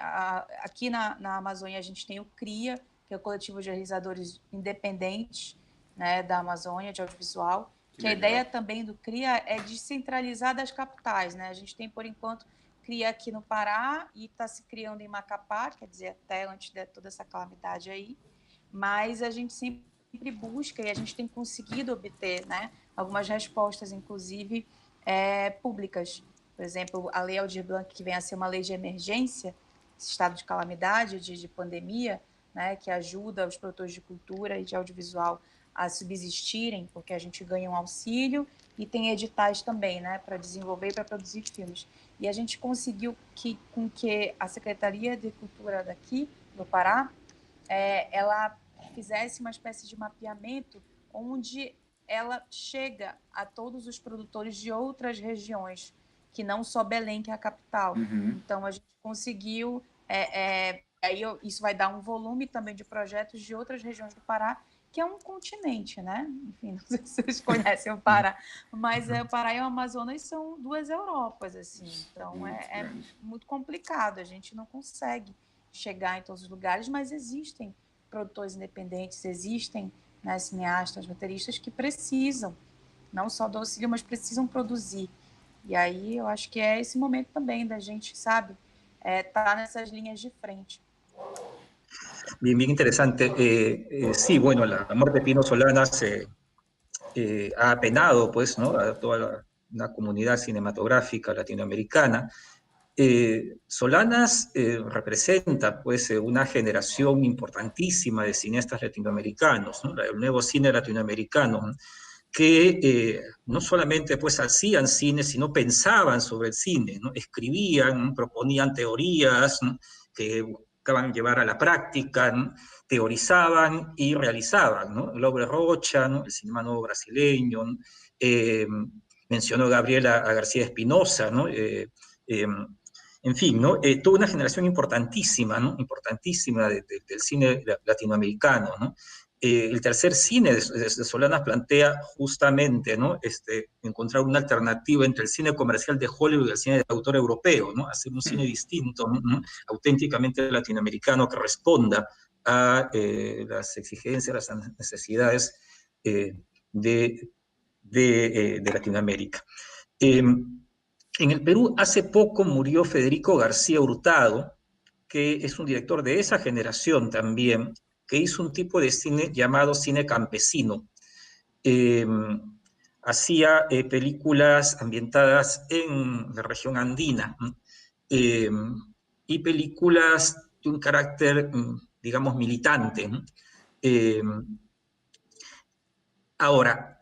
Aqui na Amazônia a gente tem o CRIA, que é o Coletivo de Realizadores Independentes, né, da Amazônia, de audiovisual, que a ideia também do CRIA é descentralizar das capitais, né? A gente tem, por enquanto, CRIA aqui no Pará e está se criando em Macapá, quer dizer, até antes de toda essa calamidade aí, mas a gente sempre busca e a gente tem conseguido obter, né, algumas respostas, inclusive públicas. Por exemplo, a Lei Aldir Blanc, que vem a ser uma lei de emergência, estado de calamidade, de pandemia, né, que ajuda os produtores de cultura e de audiovisual a subsistirem, porque a gente ganha um auxílio e tem editais também, né, para desenvolver e para produzir filmes. E a gente conseguiu com que a Secretaria de Cultura daqui, do Pará, ela fizesse uma espécie de mapeamento onde ela chega a todos os produtores de outras regiões, que não só Belém, que é a capital. Então, a gente conseguiu... aí isso vai dar um volume também de projetos de outras regiões do Pará, que é um continente, né? Enfim, não sei se vocês conhecem o Pará, mas o Pará e o Amazonas são duas Europas, assim. Então, é muito complicado, a gente não consegue chegar em todos os lugares, mas existem produtores independentes, existem, né, cineastas, roteiristas que precisam, não só do auxílio, mas precisam produzir. E aí eu acho que é esse momento também da gente, sabe, tá nessas linhas de frente. Bien, bien interesante. Sí, bueno, la muerte de Pino Solanas ha apenado, pues, ¿no? A toda la comunidad cinematográfica latinoamericana. Solanas representa, pues, una generación importantísima de cineastas latinoamericanos, ¿no? El nuevo cine latinoamericano, ¿no? Que no solamente, pues, hacían cine, sino pensaban sobre el cine, ¿no? Escribían, proponían teorías, ¿no? Que buscaban llevar a la práctica, ¿no? Teorizaban y realizaban, ¿no? Lobre Rocha, ¿no? El cinema nuevo brasileño, ¿no? Mencionó Gabriela a García Espinosa, ¿no? En fin, ¿no? Toda una generación importantísima, ¿no? Importantísima del cine latinoamericano, ¿no? El tercer cine de Solanas plantea justamente, ¿no? Encontrar una alternativa entre el cine comercial de Hollywood y el cine de autor europeo, ¿no? Hacer un cine distinto, ¿no? Auténticamente latinoamericano que responda a las exigencias, las necesidades de Latinoamérica. En el Perú hace poco murió Federico García Hurtado, que es un director de esa generación también, que hizo un tipo de cine llamado cine campesino. Hacía películas ambientadas en la región andina y películas de un carácter, digamos, militante. Ahora,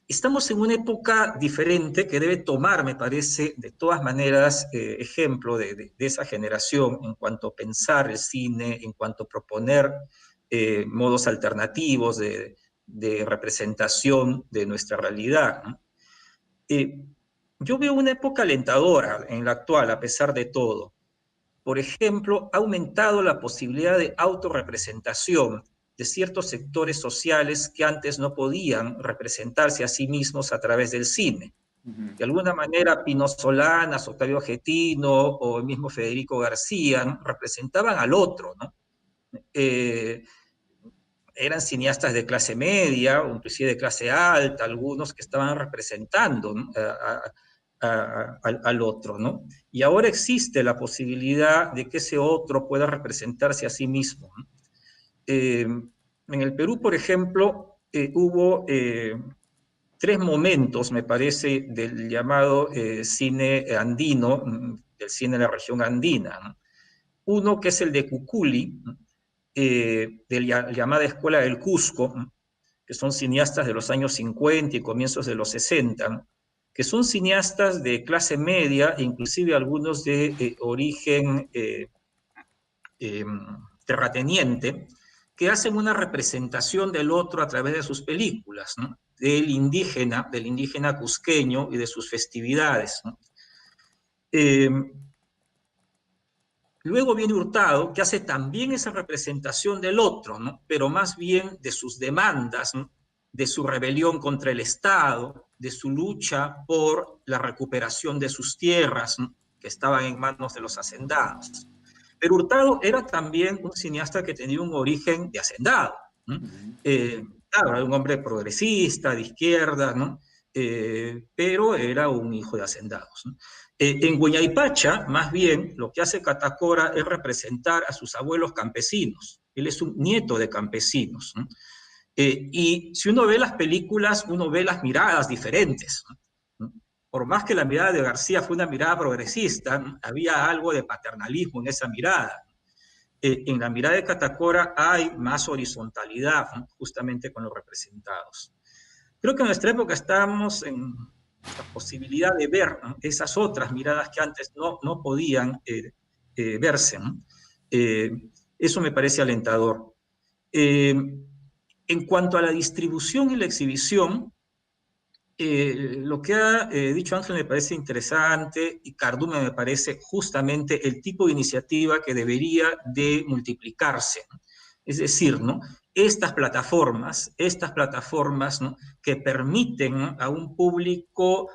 estamos en una época diferente que debe tomar, me parece, de todas maneras, ejemplo de esa generación en cuanto a pensar el cine, en cuanto a proponer modos alternativos de representación de nuestra realidad, ¿no? Yo veo una época alentadora en la actual, a pesar de todo. Por ejemplo, ha aumentado la posibilidad de autorrepresentación de ciertos sectores sociales que antes no podían representarse a sí mismos a través del cine. De alguna manera, Pino Solanas, Octavio Getino o el mismo Federico García, ¿no? Representaban al otro, ¿no? Eran cineastas de clase media, o inclusive de clase alta, algunos que estaban representando, ¿no? al otro, ¿no? Y ahora existe la posibilidad de que ese otro pueda representarse a sí mismo, ¿no? En el Perú, por ejemplo, hubo 3 momentos, me parece, del llamado cine andino, del cine de la región andina, ¿no? Uno que es el de Cuculi, de la llamada Escuela del Cusco, que son cineastas de los años 50 y comienzos de los 60, ¿no? Que son cineastas de clase media, inclusive algunos de origen terrateniente, que hacen una representación del otro a través de sus películas, ¿no? Del indígena cusqueño y de sus festividades, ¿no? Luego viene Hurtado, que hace también esa representación del otro, ¿no? Pero más bien de sus demandas, ¿no? De su rebelión contra el Estado, de su lucha por la recuperación de sus tierras, ¿no? Que estaban en manos de los hacendados. Pero Hurtado era también un cineasta que tenía un origen de hacendado, ¿no? Claro, era un hombre progresista, de izquierda, ¿no? Pero era un hijo de hacendados, ¿no? En Huayaypacha, más bien, lo que hace Catacora es representar a sus abuelos campesinos. Él es un nieto de campesinos, ¿no? Y si uno ve las películas, uno ve las miradas diferentes, ¿no? Por más que la mirada de García fue una mirada progresista, ¿no? Había algo de paternalismo en esa mirada. En la mirada de Catacora hay más horizontalidad, ¿no? Justamente con los representados. Creo que en nuestra época estamos en la posibilidad de ver, ¿no? Esas otras miradas que antes no podían verse, ¿no? Eso me parece alentador. En cuanto a la distribución y la exhibición, lo que ha dicho Ángel me parece interesante y Cardume me parece justamente el tipo de iniciativa que debería de multiplicarse, ¿no? Es decir, ¿no? Estas plataformas, ¿no? Que permiten, ¿no? A un público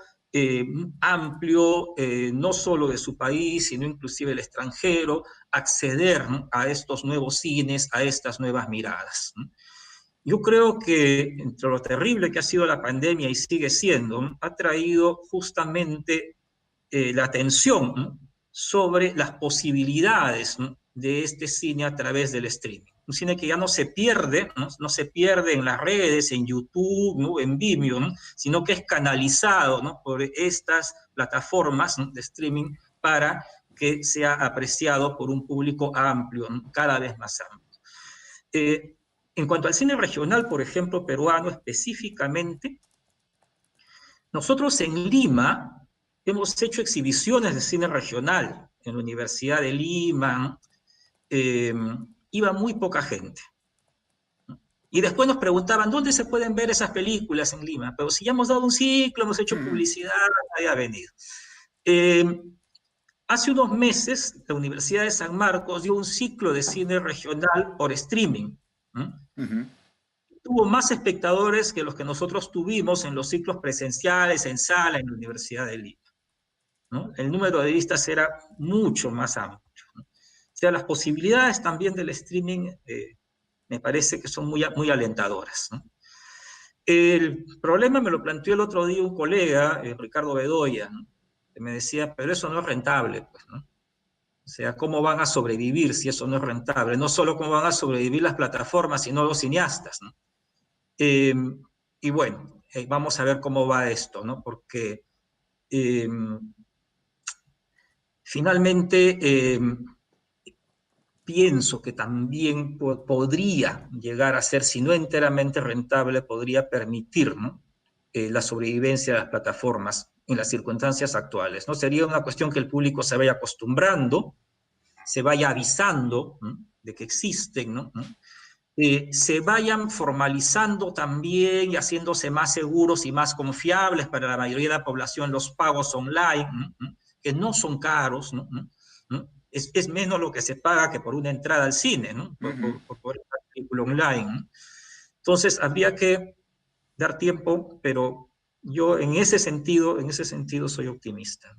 amplio, no solo de su país, sino inclusive el extranjero, acceder, ¿no? A estos nuevos cines, a estas nuevas miradas, ¿no? Yo creo que entre lo terrible que ha sido la pandemia y sigue siendo, ha traído justamente la atención, ¿no? Sobre las posibilidades, ¿no? De este cine a través del streaming. Un cine que ya no se pierde, no se pierde en las redes, en YouTube, ¿no? En Vimeo, ¿no? Sino que es canalizado, ¿no? Por estas plataformas, ¿no? De streaming para que sea apreciado por un público amplio, ¿no? Cada vez más amplio. En cuanto al cine regional, por ejemplo, peruano específicamente, nosotros en Lima hemos hecho exhibiciones de cine regional en la Universidad de Lima. Iba muy poca gente. Y después nos preguntaban, ¿dónde se pueden ver esas películas en Lima? Pero si ya hemos dado un ciclo, hemos hecho publicidad, nadie ha venido. Hace unos meses, la Universidad de San Marcos dio un ciclo de cine regional por streaming. Tuvo más espectadores que los que nosotros tuvimos en los ciclos presenciales, en sala, en la Universidad de Lima, ¿no? El número de vistas era mucho más amplio, ¿no? O sea, las posibilidades también del streaming me parece que son muy alentadoras, ¿no? El problema me lo planteó el otro día un colega, Ricardo Bedoya, ¿no? Que me decía, pero eso no es rentable, pues, ¿no? O sea, ¿cómo van a sobrevivir si eso no es rentable? No solo cómo van a sobrevivir las plataformas, sino los cineastas, ¿no? Y bueno, vamos a ver cómo va esto, ¿no? Porque finalmente pienso que también podría llegar a ser, si no enteramente rentable, podría permitir, ¿no? La sobrevivencia de las plataformas en las circunstancias actuales, ¿no? Sería una cuestión que el público se vaya acostumbrando, se vaya avisando, ¿no? De que existen, ¿no? Se vayan formalizando también y haciéndose más seguros y más confiables para la mayoría de la población los pagos online, ¿no? Que no son caros, ¿no? Es menos lo que se paga que por una entrada al cine, ¿no? Por una película online, ¿no? Entonces, habría que dar tiempo, pero yo en ese sentido soy optimista.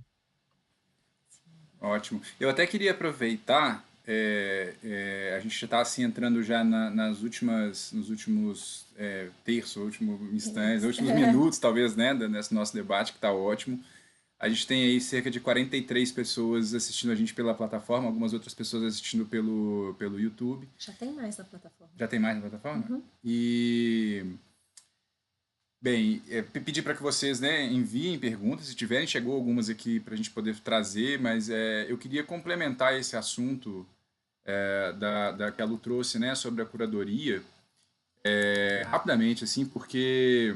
Ótimo. Eu até queria aproveitar, a gente já está assim entrando já nos últimos terços, últimos instantes, últimos minutos talvez, né, nesse nosso debate que está ótimo. A gente tem aí cerca de 43 pessoas assistindo a gente pela plataforma, algumas outras pessoas assistindo pelo YouTube. Já tem mais na plataforma. Já tem mais na plataforma? Uhum. E... Bem, pedir para que vocês, né, enviem perguntas, se tiverem, chegou algumas aqui para a gente poder trazer, mas eu queria complementar esse assunto que a Lu trouxe, né, sobre a curadoria, rapidamente, assim, porque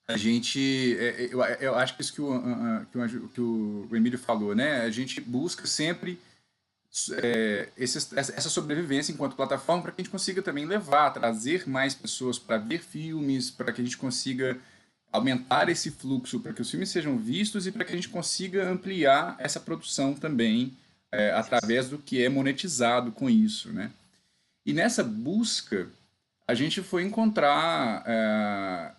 a gente, eu acho que isso que o Emílio falou, né, a gente busca sempre essa sobrevivência enquanto plataforma para que a gente consiga também trazer mais pessoas para ver filmes, para que a gente consiga aumentar esse fluxo, para que os filmes sejam vistos e para que a gente consiga ampliar essa produção também através do que é monetizado com isso, né? E nessa busca, a gente foi encontrar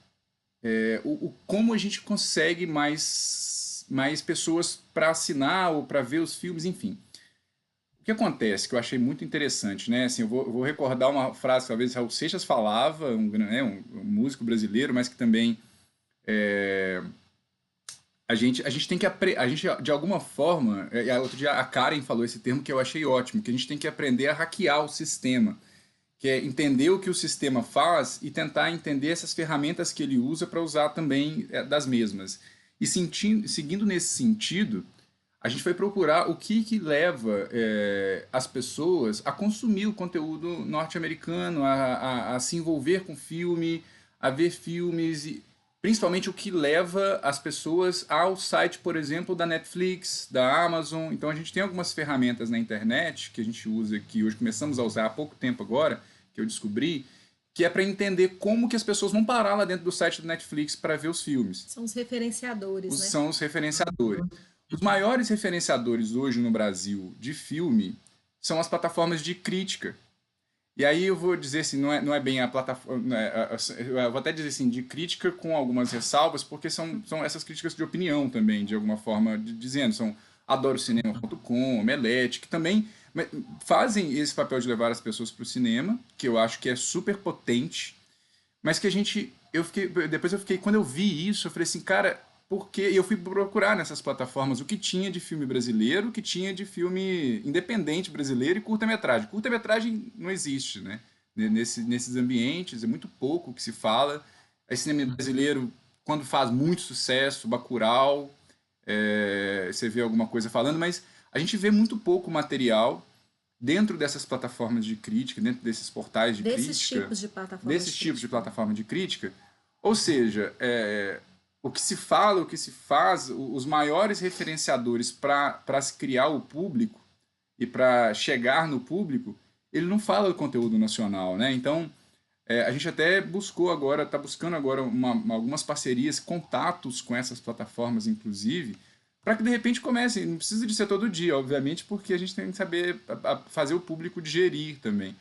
como a gente consegue mais pessoas para assinar ou para ver os filmes, enfim. O que acontece, que eu achei muito interessante, né? Assim, eu vou recordar uma frase que talvez Raul Seixas falava, um músico brasileiro, mas que também a gente tem que a gente de alguma forma, outro dia a Karen falou esse termo que eu achei ótimo, que a gente tem que aprender a hackear o sistema, que é entender o que o sistema faz e tentar entender essas ferramentas que ele usa para usar também das mesmas. E seguindo nesse sentido, a gente foi procurar o que leva as pessoas a consumir o conteúdo norte-americano, a se envolver com filme, a ver filmes, e principalmente o que leva as pessoas ao site, por exemplo, da Netflix, da Amazon. Então a gente tem algumas ferramentas na internet que a gente usa, que hoje começamos a usar há pouco tempo agora, que eu descobri, que é para entender como que as pessoas vão parar lá dentro do site da Netflix para ver os filmes. São os referenciadores, né? São os referenciadores. Os maiores referenciadores hoje no Brasil de filme são as plataformas de crítica. E aí eu vou dizer assim, não é bem a plataforma... eu vou até dizer assim, de crítica com algumas ressalvas, porque são essas críticas de opinião também, de alguma forma, dizendo. São adorocinema.com, Omelete, que também fazem esse papel de levar as pessoas para o cinema, que eu acho que é super potente, mas que depois eu fiquei, quando eu vi isso, eu falei assim, cara, por quê? E eu fui procurar nessas plataformas o que tinha de filme brasileiro, o que tinha de filme independente brasileiro e curta-metragem. Curta-metragem não existe, né? Nesses ambientes, é muito pouco que se fala. Aí cinema brasileiro, quando faz muito sucesso, Bacurau, você vê alguma coisa falando, mas a gente vê muito pouco material dentro dessas plataformas de crítica, dentro desses portais de crítica. Desses tipos de plataforma de crítica. Ou seja, o que se fala, o que se faz, os maiores referenciadores para se criar o público e para chegar no público, ele não fala do conteúdo nacional, né? Então, a gente até está buscando agora algumas parcerias, contatos com essas plataformas, inclusive, para que de repente comece. Não precisa de ser todo dia, obviamente, porque a gente tem que saber fazer o público digerir também.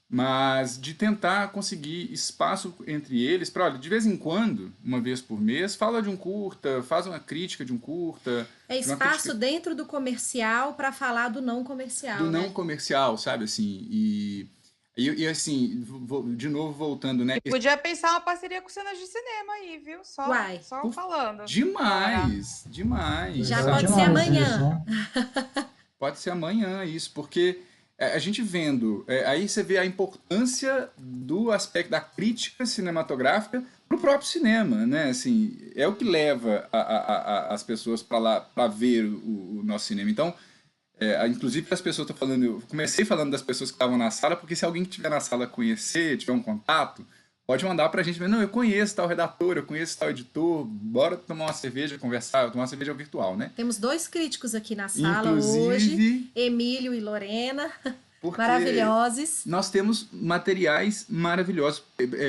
Mas de tentar conseguir espaço entre eles para, olha, de vez em quando, uma vez por mês, fala de um curta, faz uma crítica de um curta. É espaço dentro do comercial para falar do não comercial. Do não comercial, sabe, assim, e assim, de novo voltando, né? E podia pensar uma parceria com cenas de cinema aí, viu? Só falando. Demais. Já pode ser amanhã. Pode ser amanhã isso, porque a gente vendo, aí você vê a importância do aspecto da crítica cinematográfica para o próprio cinema, né? Assim, é o que leva as pessoas para lá para ver o nosso cinema. Então, inclusive as pessoas estão falando, eu comecei falando das pessoas que estavam na sala, porque se alguém que estiver na sala conhecer, tiver um contato, pode mandar pra gente, não, eu conheço tal redator, eu conheço tal editor, bora tomar uma cerveja, conversar, tomar uma cerveja virtual, né? Temos 2 críticos aqui na sala hoje, Emílio e Lorena, maravilhosos. Nós temos materiais maravilhosos.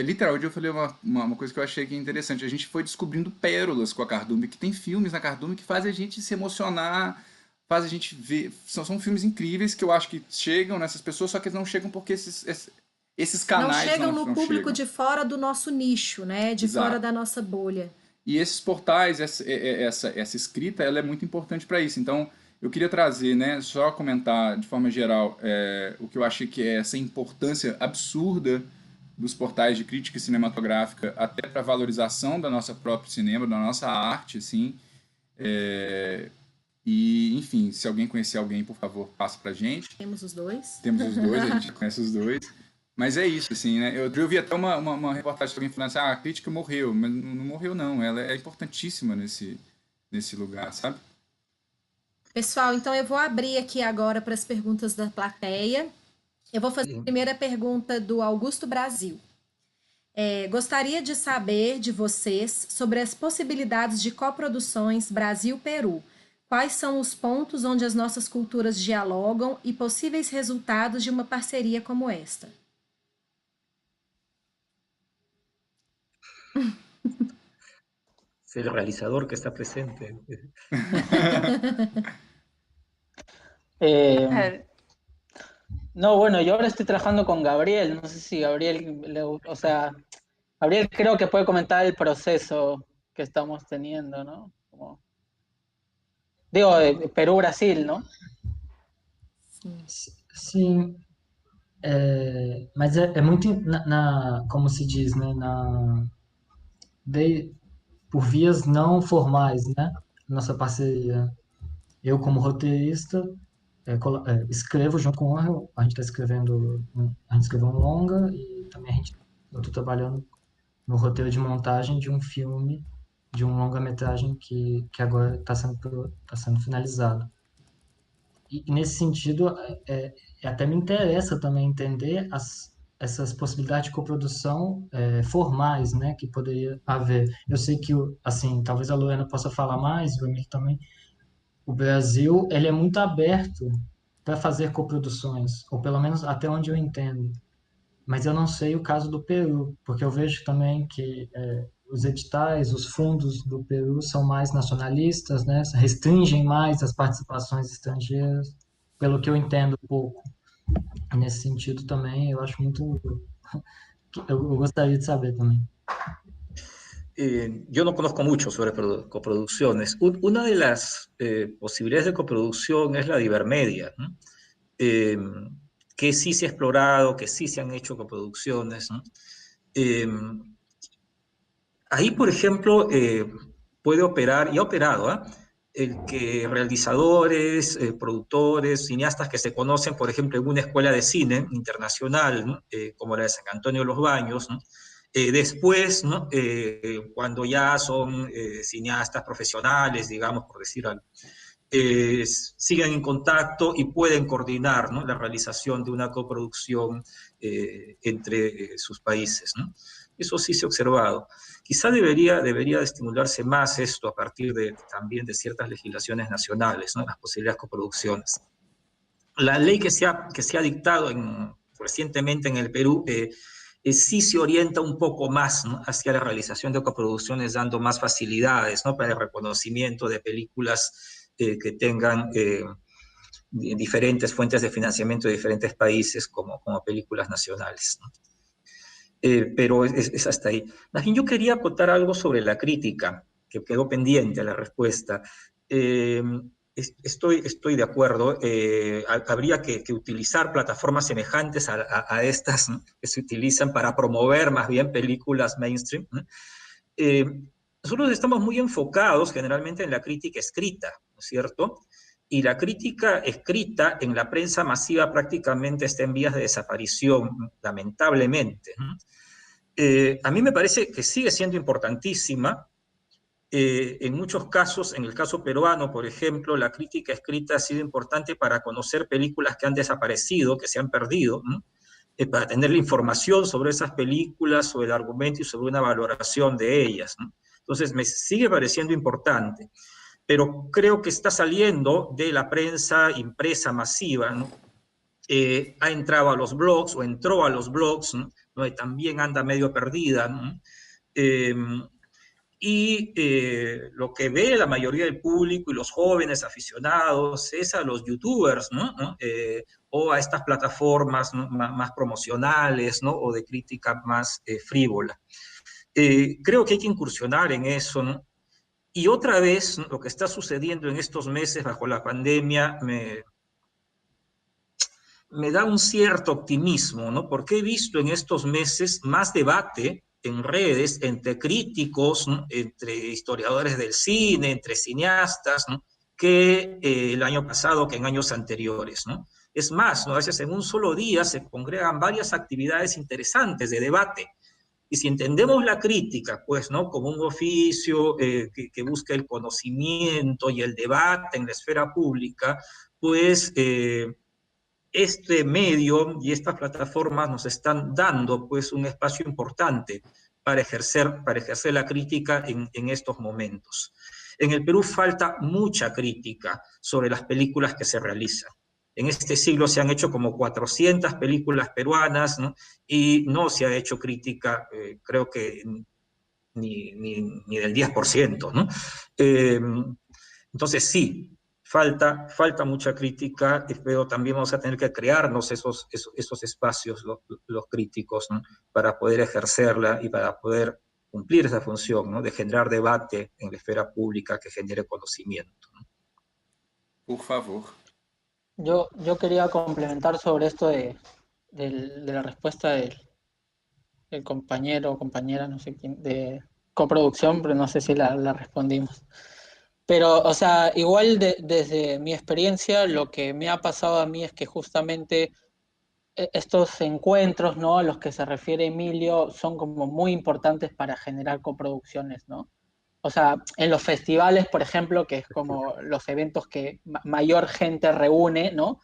Literalmente, eu falei uma coisa que eu achei que é interessante, a gente foi descobrindo pérolas com a Cardume, que tem filmes na Cardume que fazem a gente se emocionar, faz a gente ver, são filmes incríveis que eu acho que chegam nessas pessoas, só que eles não chegam porque esses canais não chegam no público de fora do nosso nicho, né? De Exato. Fora da nossa bolha. E esses portais, essa escrita, ela é muito importante para isso. Então, eu queria trazer, né, só comentar de forma geral o que eu achei que é essa importância absurda dos portais de crítica cinematográfica até para a valorização da nossa própria cinema, da nossa arte, assim. E, enfim, se alguém conhecer alguém, por favor, passa pra gente. Temos os dois, a gente conhece os dois. Mas é isso, assim, né? Eu vi até uma reportagem de alguém falando assim, a crítica morreu, mas não morreu não, ela é importantíssima nesse lugar, sabe? Pessoal, então eu vou abrir aqui agora para as perguntas da plateia. Eu vou fazer a primeira pergunta do Augusto Brasil. Gostaria de saber de vocês sobre as possibilidades de coproduções Brasil-Peru, Quais são os pontos onde as nossas culturas dialogam e possíveis resultados de uma parceria como esta? Es el realizador que está presente. Eh, no, bueno, yo ahora estoy trabajando con Gabriel, no sé si Gabriel, o sea, Gabriel creo que puede comentar el proceso que estamos teniendo, ¿no? Como, digo, Perú-Brasil, ¿no? Sim, mas é muito, como se diz, né, por vias não formais, né, nossa parceria. Eu, como roteirista, escrevo junto com o Orwell, a gente está escrevendo, a gente escreveu um longa e também eu estou trabalhando no roteiro de montagem de um filme, de um longa-metragem que agora tá sendo finalizado. E nesse sentido, até me interessa também entender essas possibilidades de coprodução formais, né, que poderia haver. Eu sei que, assim, talvez a Lorena possa falar mais, o Emílio também. O Brasil, ele é muito aberto para fazer coproduções, ou pelo menos até onde eu entendo. Mas eu não sei o caso do Peru, porque eu vejo também que os editais, os fundos do Peru são mais nacionalistas, né? Restringem mais as participações estrangeiras, pelo que eu entendo um pouco. Nesse sentido também, eu acho muito... Eu gostaria de saber também. Yo no conozco mucho sobre coproducciones. Una de las posibilidades de coproducción es la de Ibermedia, ¿no? Que sí se ha explorado, que sí se han hecho coproducciones, ¿no? Ahí, por ejemplo, puede operar, y ha operado, ¿eh? El que realizadores, productores, cineastas que se conocen, por ejemplo, en una escuela de cine internacional, ¿no? Como la de San Antonio de los Baños, ¿no? Después, ¿no? Cuando ya son cineastas profesionales, digamos, por decir algo, siguen en contacto y pueden coordinar, ¿no? La realización de una coproducción entre sus países, ¿no? Eso sí se ha observado. Quizá debería de estimularse más esto a partir también de ciertas legislaciones nacionales, ¿no? Las posibilidades de coproducciones. La ley que se ha dictado recientemente en el Perú sí se orienta un poco más, ¿no? Hacia la realización de coproducciones, dando más facilidades, ¿no? Para el reconocimiento de películas que tengan diferentes fuentes de financiamiento de diferentes países como películas nacionales, ¿no? Pero es hasta ahí. Más bien, yo quería acotar algo sobre la crítica, que quedó pendiente a la respuesta. Estoy de acuerdo. Habría que utilizar plataformas semejantes a estas, ¿no? Que se utilizan para promover más bien películas mainstream, ¿no? Nosotros estamos muy enfocados generalmente en la crítica escrita, ¿no es cierto? Y la crítica escrita en la prensa masiva prácticamente está en vías de desaparición, lamentablemente, ¿no? A mí me parece que sigue siendo importantísima. En muchos casos, en el caso peruano, por ejemplo, la crítica escrita ha sido importante para conocer películas que han desaparecido, que se han perdido, ¿no? Para tener la información sobre esas películas, sobre el argumento y sobre una valoración de ellas, ¿no? Entonces, me sigue pareciendo importante, pero creo que está saliendo de la prensa impresa masiva, ¿no? Ha entrado a los blogs, o entró a los blogs, ¿no? Donde también anda medio perdida, ¿no? Lo que ve la mayoría del público y los jóvenes aficionados es a los youtubers, ¿no? O a estas plataformas, ¿no? más promocionales, ¿no? O de crítica más frívola. Creo que hay que incursionar en eso, ¿no? Y otra vez, ¿no? Lo que está sucediendo en estos meses bajo la pandemia me da un cierto optimismo, ¿no? Porque he visto en estos meses más debate en redes entre críticos, ¿no? Entre historiadores del cine, entre cineastas, ¿no? Que el año pasado, que en años anteriores, ¿no? Es más, ¿no? A veces en un solo día se congregan varias actividades interesantes de debate. Y si entendemos la crítica, pues, ¿no? Como un oficio que busca el conocimiento y el debate en la esfera pública, pues este medio y estas plataformas nos están dando, pues, un espacio importante para ejercer la crítica en estos momentos. En el Perú falta mucha crítica sobre las películas que se realizan. En este siglo se han hecho como 400 películas peruanas, ¿no? Y no se ha hecho crítica, creo que ni del 10%, ¿no? Entonces sí, falta mucha crítica, pero también vamos a tener que crearnos esos espacios, los críticos, ¿no? Para poder ejercerla y para poder cumplir esa función, ¿no? De generar debate en la esfera pública que genere conocimiento, ¿no? Por favor. Yo quería complementar sobre esto de la respuesta del compañero o compañera, no sé quién, de coproducción, pero no sé si la respondimos. Pero, o sea, igual desde mi experiencia, lo que me ha pasado a mí es que justamente estos encuentros, ¿no? A los que se refiere Emilio, son como muy importantes para generar coproducciones, ¿no? O sea, en los festivales, por ejemplo, que es como los eventos que mayor gente reúne, ¿no?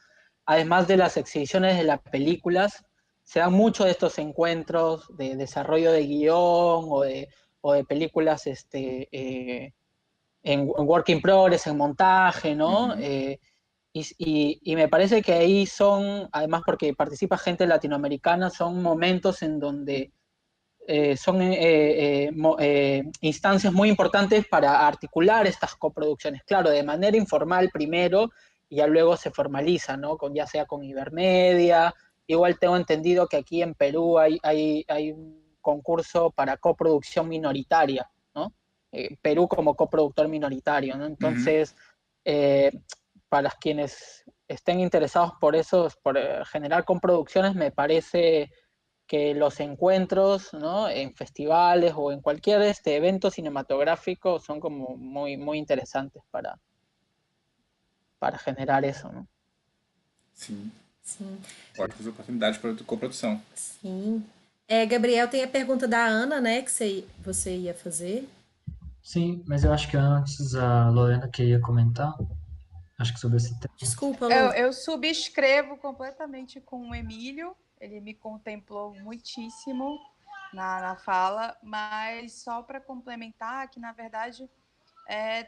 Además de las exhibiciones de las películas, se dan mucho de estos encuentros de desarrollo de guión o de películas en work in progress, en montaje, ¿no? Y me parece que ahí son, además porque participa gente latinoamericana, son momentos en donde son instancias muy importantes para articular estas coproducciones. Claro, de manera informal primero y ya luego se formaliza, ¿no? Ya sea con Ibermedia. Igual tengo entendido que aquí en Perú hay un concurso para coproducción minoritaria, ¿no? Perú como coproductor minoritario, ¿no? Entonces, para quienes estén interesados por eso, por generar coproducciones, me parece que los encuentros, ¿no? En festivales o en cualquier evento cinematográfico son como muy, muy interesantes para generar eso, ¿no? Sim. Sim. Ótimas oportunidades para a coprodução. Sim. Gabriel, tem a pergunta da Ana, né, que você ia fazer. Sim, mas eu acho que antes a Lorena queria comentar, acho que sobre esse tema. Desculpa, Lu. Eu subscrevo completamente com o Emílio, ele me contemplou muitíssimo na fala, mas só para complementar que, na verdade,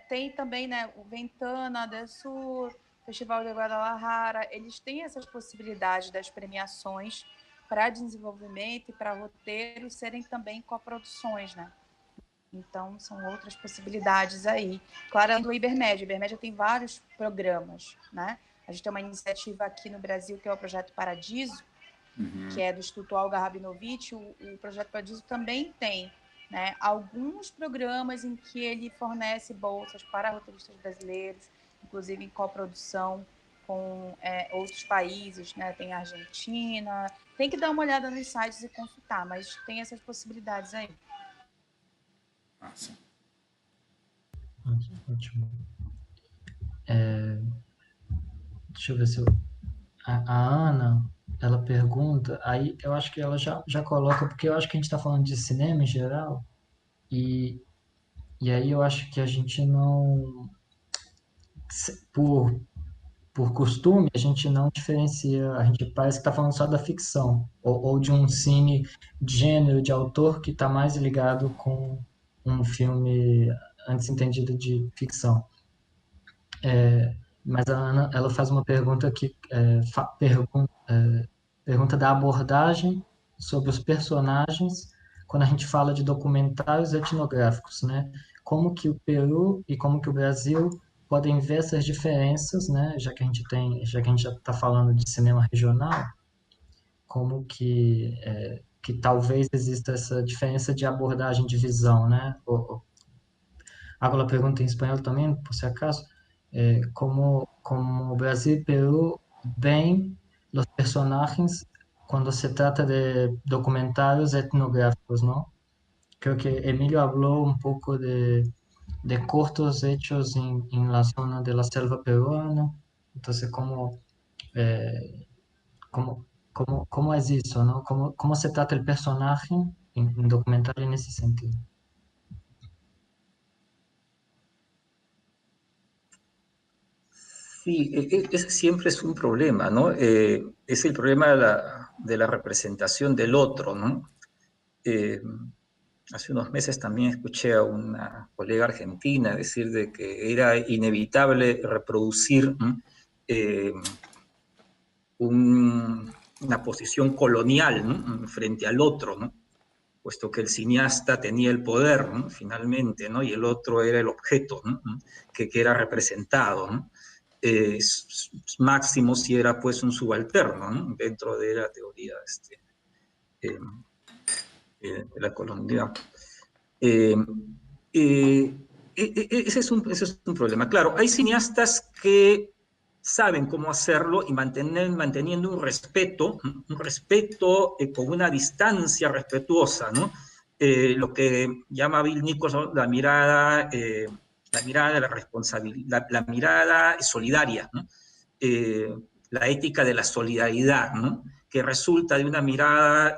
tem também, né, o Ventana, Sur, Festival de Guadalajara, eles têm essas possibilidades das premiações para desenvolvimento e para roteiro serem também coproduções, né? Então, são outras possibilidades aí. Claro, do Ibermédia. O Ibermédia tem vários programas, né? A gente tem uma iniciativa aqui no Brasil, que é o Projeto Paradiso, que é do Instituto Olga Rabinovich. O Projeto Paradiso também tem, né, alguns programas em que ele fornece bolsas para roteiristas brasileiros, inclusive em coprodução com outros países, né? Tem a Argentina. Tem que dar uma olhada nos sites e consultar, mas tem essas possibilidades aí. Massa. Ótimo. Deixa eu ver se eu... A Ana, ela pergunta, aí eu acho que ela já coloca, porque eu acho que a gente está falando de cinema em geral, e aí eu acho que a gente não... Por costume, a gente não diferencia, a gente parece que está falando só da ficção, ou de um cine de gênero, de autor, que está mais ligado com um filme antes entendido de ficção. Mas a Ana, ela faz uma pergunta que pergunta da abordagem sobre os personagens quando a gente fala de documentários etnográficos, né? Como que o Peru e como que o Brasil podem ver essas diferenças, né? Já que a gente já está falando de cinema regional, como que talvez exista essa diferença de abordagem, de visão, né? Hago la pregunta em espanhol também, por si acaso. Como Brasil y Perú ven los personajes cuando se trata de documentarios etnográficos, ¿no? Creo que Emilio habló un poco de cortos hechos en la zona de la selva peruana. Entonces, ¿cómo es eso, ¿no? ¿Cómo se trata el personaje en documental en ese sentido? Sí, ese siempre es un problema, ¿no? Es el problema de la representación del otro, ¿no? hace unos meses también escuché a una colega argentina decir de que era inevitable reproducir una posición colonial, ¿no?, frente al otro, ¿no?, puesto que el cineasta tenía el poder, ¿no?, finalmente, ¿no?, y el otro era el objeto, ¿no?, que era representado, ¿no? Máximo si era pues un subalterno, ¿no?, dentro de la teoría de la colonialidad. Ese es un problema. Claro, hay cineastas que saben cómo hacerlo y manteniendo un respeto con una distancia respetuosa, ¿no? Lo que llama Bill Nicholson la mirada de la responsabilidad, la mirada solidaria, ¿no? La ética de la solidaridad, ¿no?, que resulta de una mirada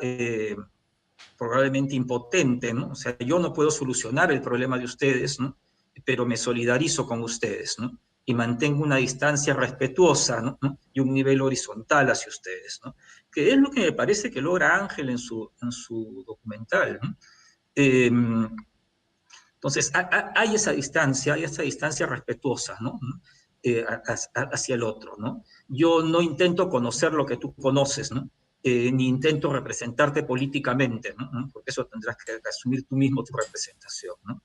probablemente impotente, ¿no? O sea, yo no puedo solucionar el problema de ustedes, ¿no?, pero me solidarizo con ustedes, ¿no?, y mantengo una distancia respetuosa, ¿no?, y un nivel horizontal hacia ustedes, ¿no?, que es lo que me parece que logra Ángel en su documental, ¿no? Entonces, hay esa distancia respetuosa, ¿no?, hacia el otro, ¿no? Yo no intento conocer lo que tú conoces, ¿no?, ni intento representarte políticamente, ¿no?, porque eso tendrás que asumir tú mismo tu representación, ¿no?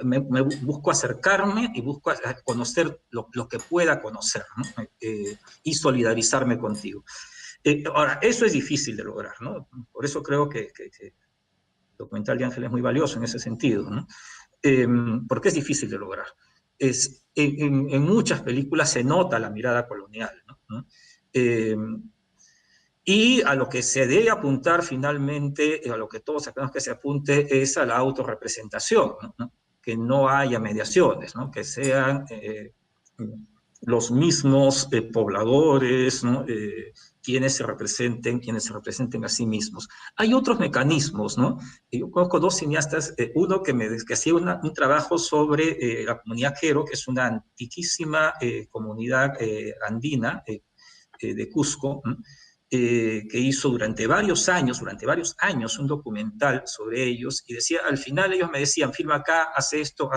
Me busco acercarme y busco conocer lo que pueda conocer, ¿no?, y solidarizarme contigo. Ahora, eso es difícil de lograr, ¿no? Por eso creo que el documental de Ángel es muy valioso en ese sentido, ¿no? Porque es difícil de lograr. En muchas películas se nota la mirada colonial, ¿no? Y a lo que se debe apuntar finalmente, a lo que todos sabemos que se apunte, es a la autorrepresentación, ¿no?, que no haya mediaciones, ¿no?, que sean los mismos pobladores, ¿no?, quienes se representen a sí mismos. Hay otros mecanismos, ¿no? Yo conozco dos cineastas, uno que hacía un trabajo sobre la comunidad Quero, que es una antiquísima comunidad andina de Cusco, ¿no?, que hizo durante varios años un documental sobre ellos, y decía, al final ellos me decían, filma acá, hace esto,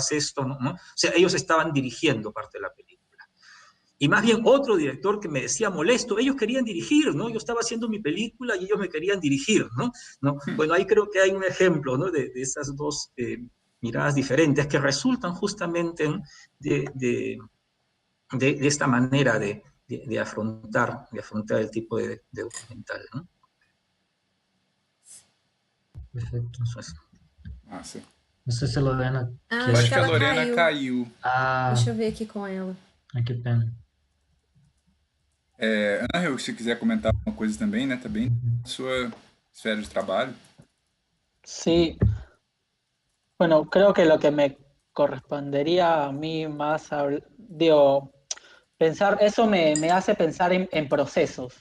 ¿no? O sea, ellos estaban dirigiendo parte de la película. Y más bien otro director que me decía molesto, ellos querían dirigir, ¿no? Yo estaba haciendo mi película y ellos me querían dirigir, ¿no? Bueno, ahí creo que hay un ejemplo, ¿no?, de esas dos miradas diferentes que resultan justamente de esta manera de afrontar el tipo de documental, ¿no? Perfeito. Eso es. Massa. Não sei se a Lorena Ah, Eu quer... acho que a Lorena caiu. Ah, Deixa eu ver aqui com ela. que pena. Angel, se quiser comentar alguma coisa também, né? Tá bem na sua esfera de trabalho. Sí, bueno, creo que lo que me correspondería a mí más, digo, pensar, eso me hace pensar en procesos,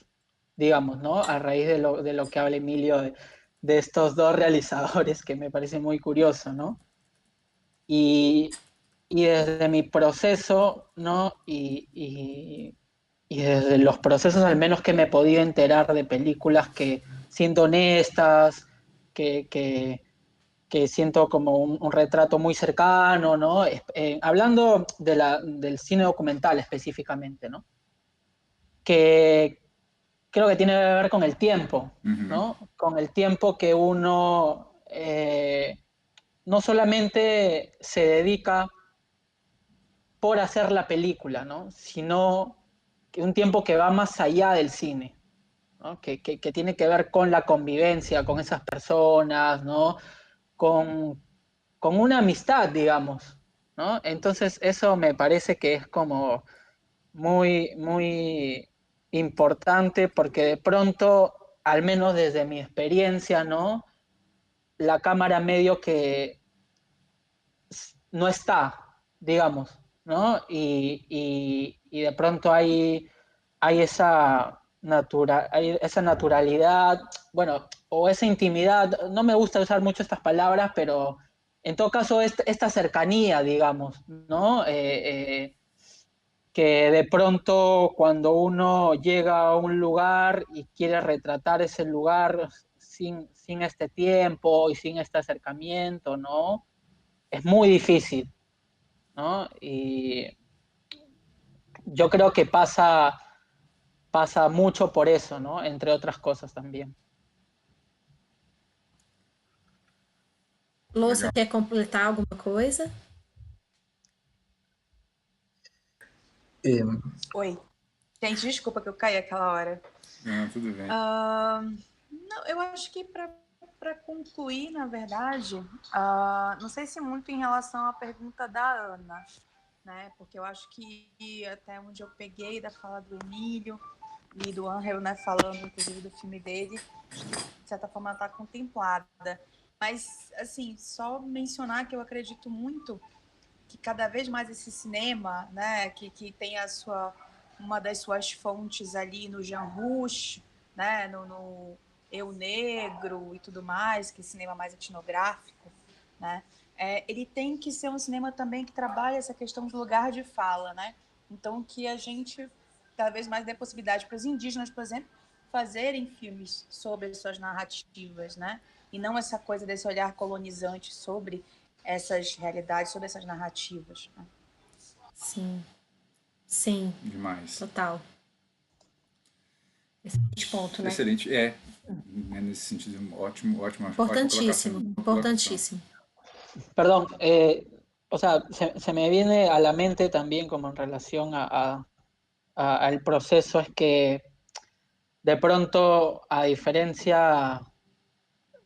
digamos, ¿no? A raíz de lo que habla Emilio de estos dos realizadores, que me parece muy curioso, ¿no? Y desde mi proceso, ¿no? Y desde los procesos al menos que me he podido enterar de películas que, siendo honestas, que siento como un retrato muy cercano, ¿no? Hablando del cine documental específicamente, ¿no? Que creo que tiene que ver con el tiempo, ¿no? Con el tiempo que uno no solamente se dedica por hacer la película, ¿no?, sino que un tiempo que va más allá del cine, ¿no?, que tiene que ver con la convivencia con esas personas, ¿no?, con una amistad, digamos, ¿no? Entonces eso me parece que es como muy, muy importante, porque de pronto, al menos desde mi experiencia, ¿no?, la cámara medio que no está, digamos, ¿no? Y de pronto hay esa naturalidad, bueno, o esa intimidad, no me gusta usar mucho estas palabras, pero en todo caso esta cercanía, digamos, ¿no? Que de pronto cuando uno llega a un lugar y quiere retratar ese lugar, sin este tiempo y sin este acercamiento, ¿no? Es muy difícil, ¿no? Y yo creo que pasa mucho por eso, ¿no? Entre otras cosas también. Lô, você quer completar alguma coisa? Oi. Gente, desculpa que eu caí aquela hora. Não, tudo bem. Não, eu acho que para concluir, na verdade, não sei se muito em relação à pergunta da Ana, né? Porque eu acho que até onde eu peguei da fala do Emílio e do Angel, né, falando inclusive do filme dele, de certa forma está contemplada. Mas, assim, só mencionar que eu acredito muito que cada vez mais esse cinema, né, que tem uma das suas fontes ali no Jean Rouch, né, no Eu Negro e tudo mais, que é cinema mais etnográfico, né, ele tem que ser um cinema também que trabalha essa questão do lugar de fala, né? Então, que a gente cada vez mais dê possibilidade para os indígenas, por exemplo, fazerem filmes sobre as suas narrativas, né? E não essa coisa desse olhar colonizante sobre essas realidades, sobre essas narrativas. Né? Sim. Sim. Demais. Total. Excelente ponto, né? Excelente, nesse sentido, ótimo. Importantísimo, importantísimo. Perdón, o sea, se me viene a la mente también como en relación al proceso, es que de pronto, a diferencia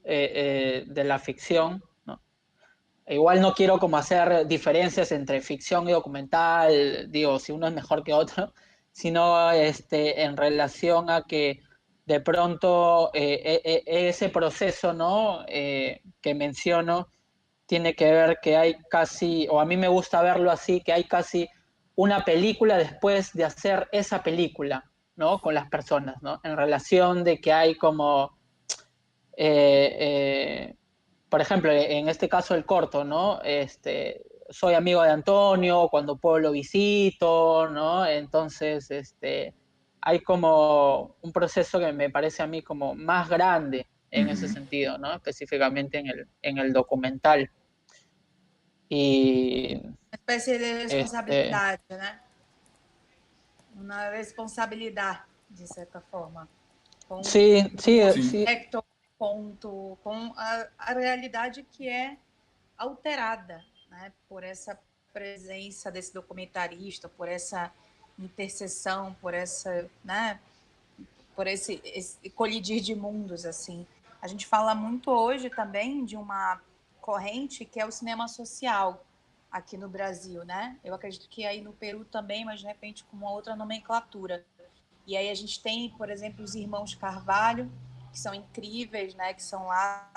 de la ficción, ¿no? Igual no quiero como hacer diferencias entre ficción y documental, digo, si uno es mejor que otro, sino en relación a que de pronto ese proceso, ¿no? Que menciono tiene que ver que hay casi, o a mí me gusta verlo así, que hay casi una película después de hacer esa película, ¿no? Con las personas, ¿no? En relación de que hay como, por ejemplo, en este caso el corto, ¿no? Soy amigo de Antonio, cuando puedo lo visito, ¿no? Entonces, hay como un proceso que me parece a mí como más grande en ese sentido, ¿no? Específicamente en el documental. Y uma espécie de responsabilidade, né? Uma responsabilidade, de certa forma. Sí. Com a realidade que é alterada, né? Por essa presença desse documentarista, por essa interseção, por essa, né? Por esse colidir de mundos, assim. A gente fala muito hoje também de uma corrente que é o cinema social aqui no Brasil, né? Eu acredito que aí no Peru também, mas de repente com uma outra nomenclatura. E aí a gente tem, por exemplo, os irmãos Carvalho, que são incríveis, né? Que são lá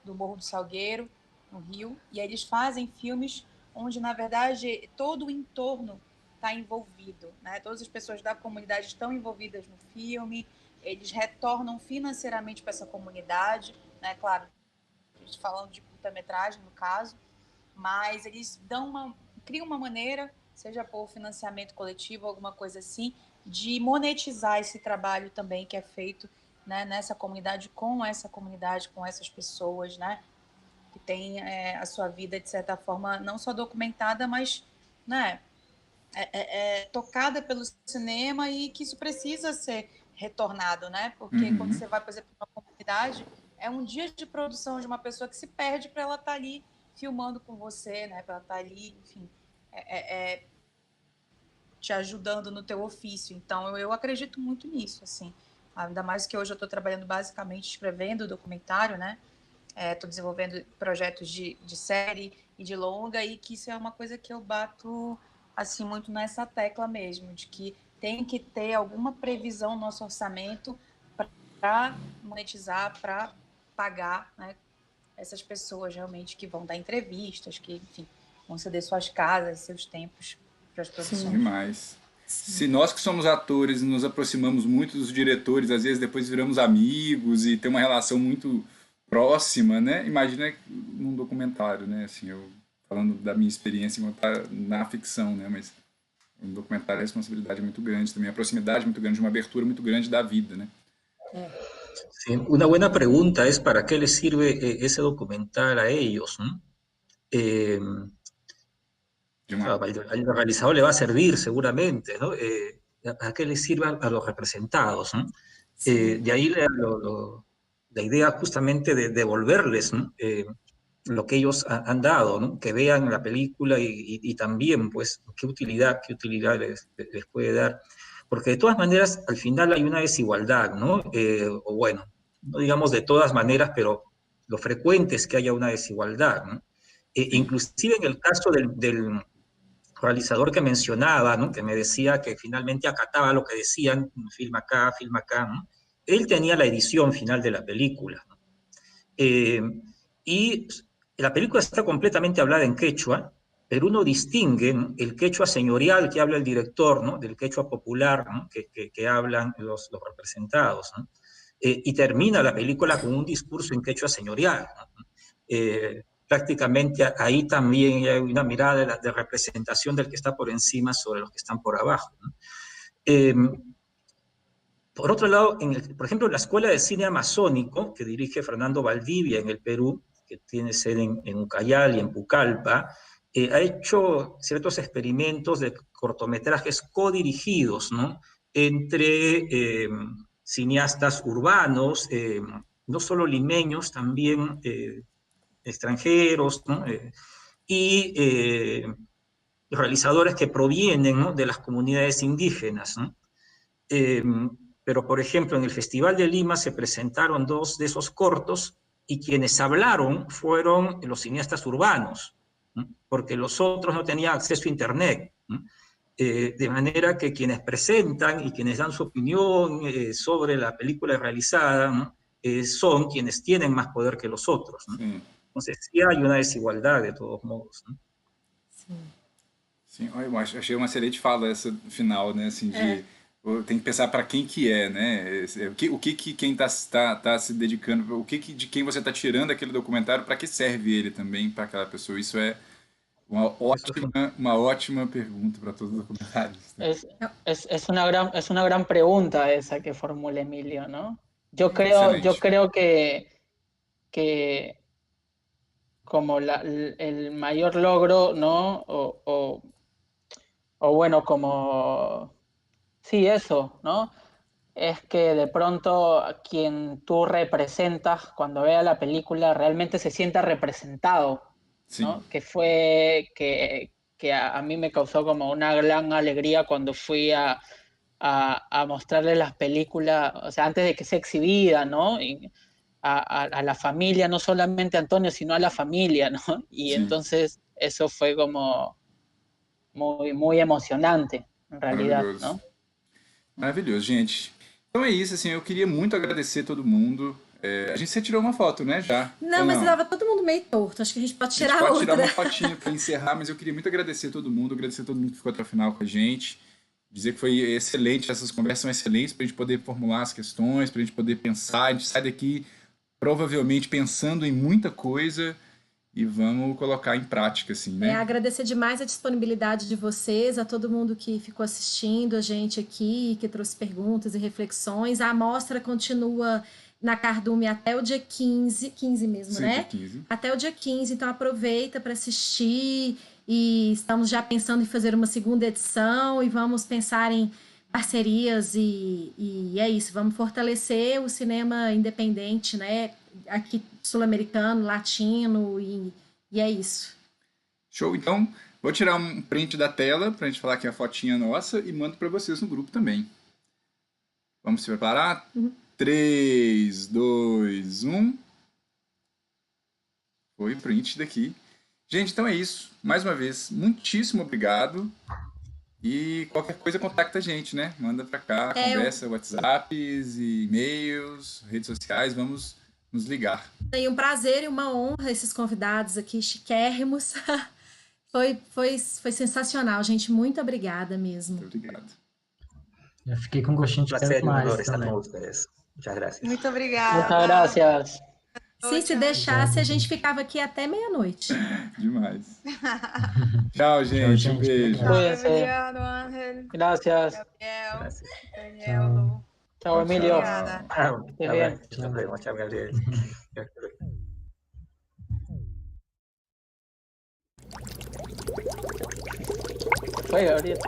do Morro do Salgueiro, no Rio. E aí eles fazem filmes onde, na verdade, todo o entorno está envolvido, né? Todas as pessoas da comunidade estão envolvidas no filme, eles retornam financeiramente para essa comunidade, né? Claro, a gente falando de curta-metragem, no caso, mas eles criam uma maneira, seja por financiamento coletivo, alguma coisa assim, de monetizar esse trabalho também que é feito, né, nessa comunidade, com essas pessoas, né, que tem a sua vida, de certa forma, não só documentada, mas, né, tocada pelo cinema, e que isso precisa ser retornado, né, porque quando você vai, por exemplo, para uma comunidade, é um dia de produção de uma pessoa que se perde para ela estar ali filmando com você, né, para ela estar ali, enfim, te ajudando no teu ofício. Então, eu acredito muito nisso, assim. Ainda mais que hoje eu estou trabalhando basicamente escrevendo documentário, né? Estou desenvolvendo projetos de série e de longa, e que isso é uma coisa que eu bato, assim, muito nessa tecla mesmo, de que tem que ter alguma previsão no nosso orçamento para monetizar, para pagar, né, essas pessoas realmente que vão dar entrevistas, que, enfim, vão ceder suas casas, seus tempos para as produções. Sim, demais. Sim. Se nós que somos atores nos aproximamos muito dos diretores, às vezes depois viramos amigos e tem uma relação muito próxima, né? Imagina num documentário, né? Assim, eu falando da minha experiência na ficção, né? Mas um documentário, a responsabilidade é muito grande também, a proximidade muito grande, uma abertura muito grande da vida, né? Sí, una buena pregunta es para qué les sirve ese documental a ellos, ¿no? Eh, Claro, al realizador le va a servir seguramente, ¿no? ¿A qué le sirve a los representados, ¿no? Sim. De ahí la idea justamente de devolverles, ¿no? Lo que ellos han dado, ¿no? Que vean la película y también, pues, qué utilidad les puede dar. Porque de todas maneras, al final hay una desigualdad, ¿no? O bueno, no digamos de todas maneras, pero lo frecuente es que haya una desigualdad, ¿no? Inclusive en el caso del realizador que mencionaba, ¿no? Que me decía que finalmente acataba lo que decían, filma acá, ¿no? Él tenía la edición final de la película, ¿no? Y la película está completamente hablada en quechua, pero uno distingue, ¿no?, el quechua señorial que habla el director, ¿no?, del quechua popular, ¿no?, que hablan los representados, ¿no? Y termina la película con un discurso en quechua señorial, ¿no? Prácticamente ahí también hay una mirada de representación del que está por encima sobre los que están por abajo, ¿no? Por otro lado, por ejemplo, la Escuela de Cine Amazónico, que dirige Fernando Valdivia en el Perú, que tiene sede en Ucayali y en Pucallpa, ha hecho ciertos experimentos de cortometrajes codirigidos, ¿no?, entre cineastas urbanos, no solo limeños, también extranjeros, ¿no? Y realizadores que provienen, ¿no?, de las comunidades indígenas, ¿no? Pero, por ejemplo, en el Festival de Lima se presentaron 2 de esos cortos y quienes hablaron fueron los cineastas urbanos, ¿no?, porque los otros no tenían acceso a Internet, ¿no? De manera que quienes presentan y quienes dan su opinión sobre la película realizada, ¿no?, son quienes tienen más poder que los otros, ¿no? Sim. Entonces, sí hay una desigualdad de todos modos, ¿no? Sim, eu achei uma excelente fala essa final, né? Assim, tem que pensar para quem que é, né? O que quem tá se dedicando, de quem você tá tirando aquele documentário, para que serve ele também para aquela pessoa? Isso é uma ótima pergunta para todos os documentários. Né? Es una gran pregunta esa que formula Emilio, ¿no? Yo Excelente. creo que como el mayor logro, ¿no? O bueno, como... Sí, eso, ¿no? Es que de pronto quien tú representas cuando vea la película realmente se sienta representado, Sim. ¿no? Que a mí me causó como una gran alegría cuando fui a mostrarle las películas, o sea, antes de que sea exhibida, ¿no? Y a la familia, no solamente a Antonio, sino a la familia, ¿no? Y Sim. entonces eso fue como muy, muy emocionante, en realidad, Maravilhoso. ¿no? Maravilhoso, gente. Então é isso, assim, eu queria muito agradecer todo mundo. A gente se tirou uma foto, né, já? Não, Ou mas não? tava todo mundo meio torto. Acho que a gente pode A gente tirar pode outra. tirar uma fotinha para encerrar, mas eu queria muito agradecer todo mundo que ficou até o final com a gente. Dizer que foi excelente, essas conversas são excelentes para a gente poder formular as questões, para a gente poder pensar. A gente sai daqui provavelmente pensando em muita coisa e vamos colocar em prática, assim, né? Agradecer demais a disponibilidade de vocês, a todo mundo que ficou assistindo a gente aqui, que trouxe perguntas e reflexões. A amostra continua na Cardume até o dia 15 mesmo, Sim, né? dia 15. Até o dia 15, então aproveita para assistir e estamos já pensando em fazer uma segunda edição e vamos pensar em parcerias e é isso, vamos fortalecer o cinema independente, né? Aqui sul-americano, latino e é isso. Show, então vou tirar um print da tela pra gente falar que é a fotinha nossa e mando para vocês no grupo também. Vamos se preparar? 3, 2, 1. Foi o print daqui. Gente, então é isso. Mais uma vez, muitíssimo obrigado. E qualquer coisa contacta a gente, né? Manda pra cá, conversa, WhatsApps, e-mails, redes sociais, vamos nos ligar. Foi um prazer e uma honra esses convidados aqui chiquérrimos. Foi sensacional, gente. Muito obrigada mesmo. Muito obrigado. Eu fiquei com gostinho de Placer quero y mais honor estar também. con ustedes. Muchas gracias. Muito obrigada. Muchas gracias. Sim, se deixasse, a gente ficava aqui até meia-noite. Demais. Tchau, gente. Tchau, Um beijo. Tchau, Cuídense. Emiliano, Ángel, Gracias. Gabriel, Gracias. Daniel, Lu. Chao, Emilio. Obrigada. Estés bien. Nos vemos, chao, Gabriel. Fue, Gabriel.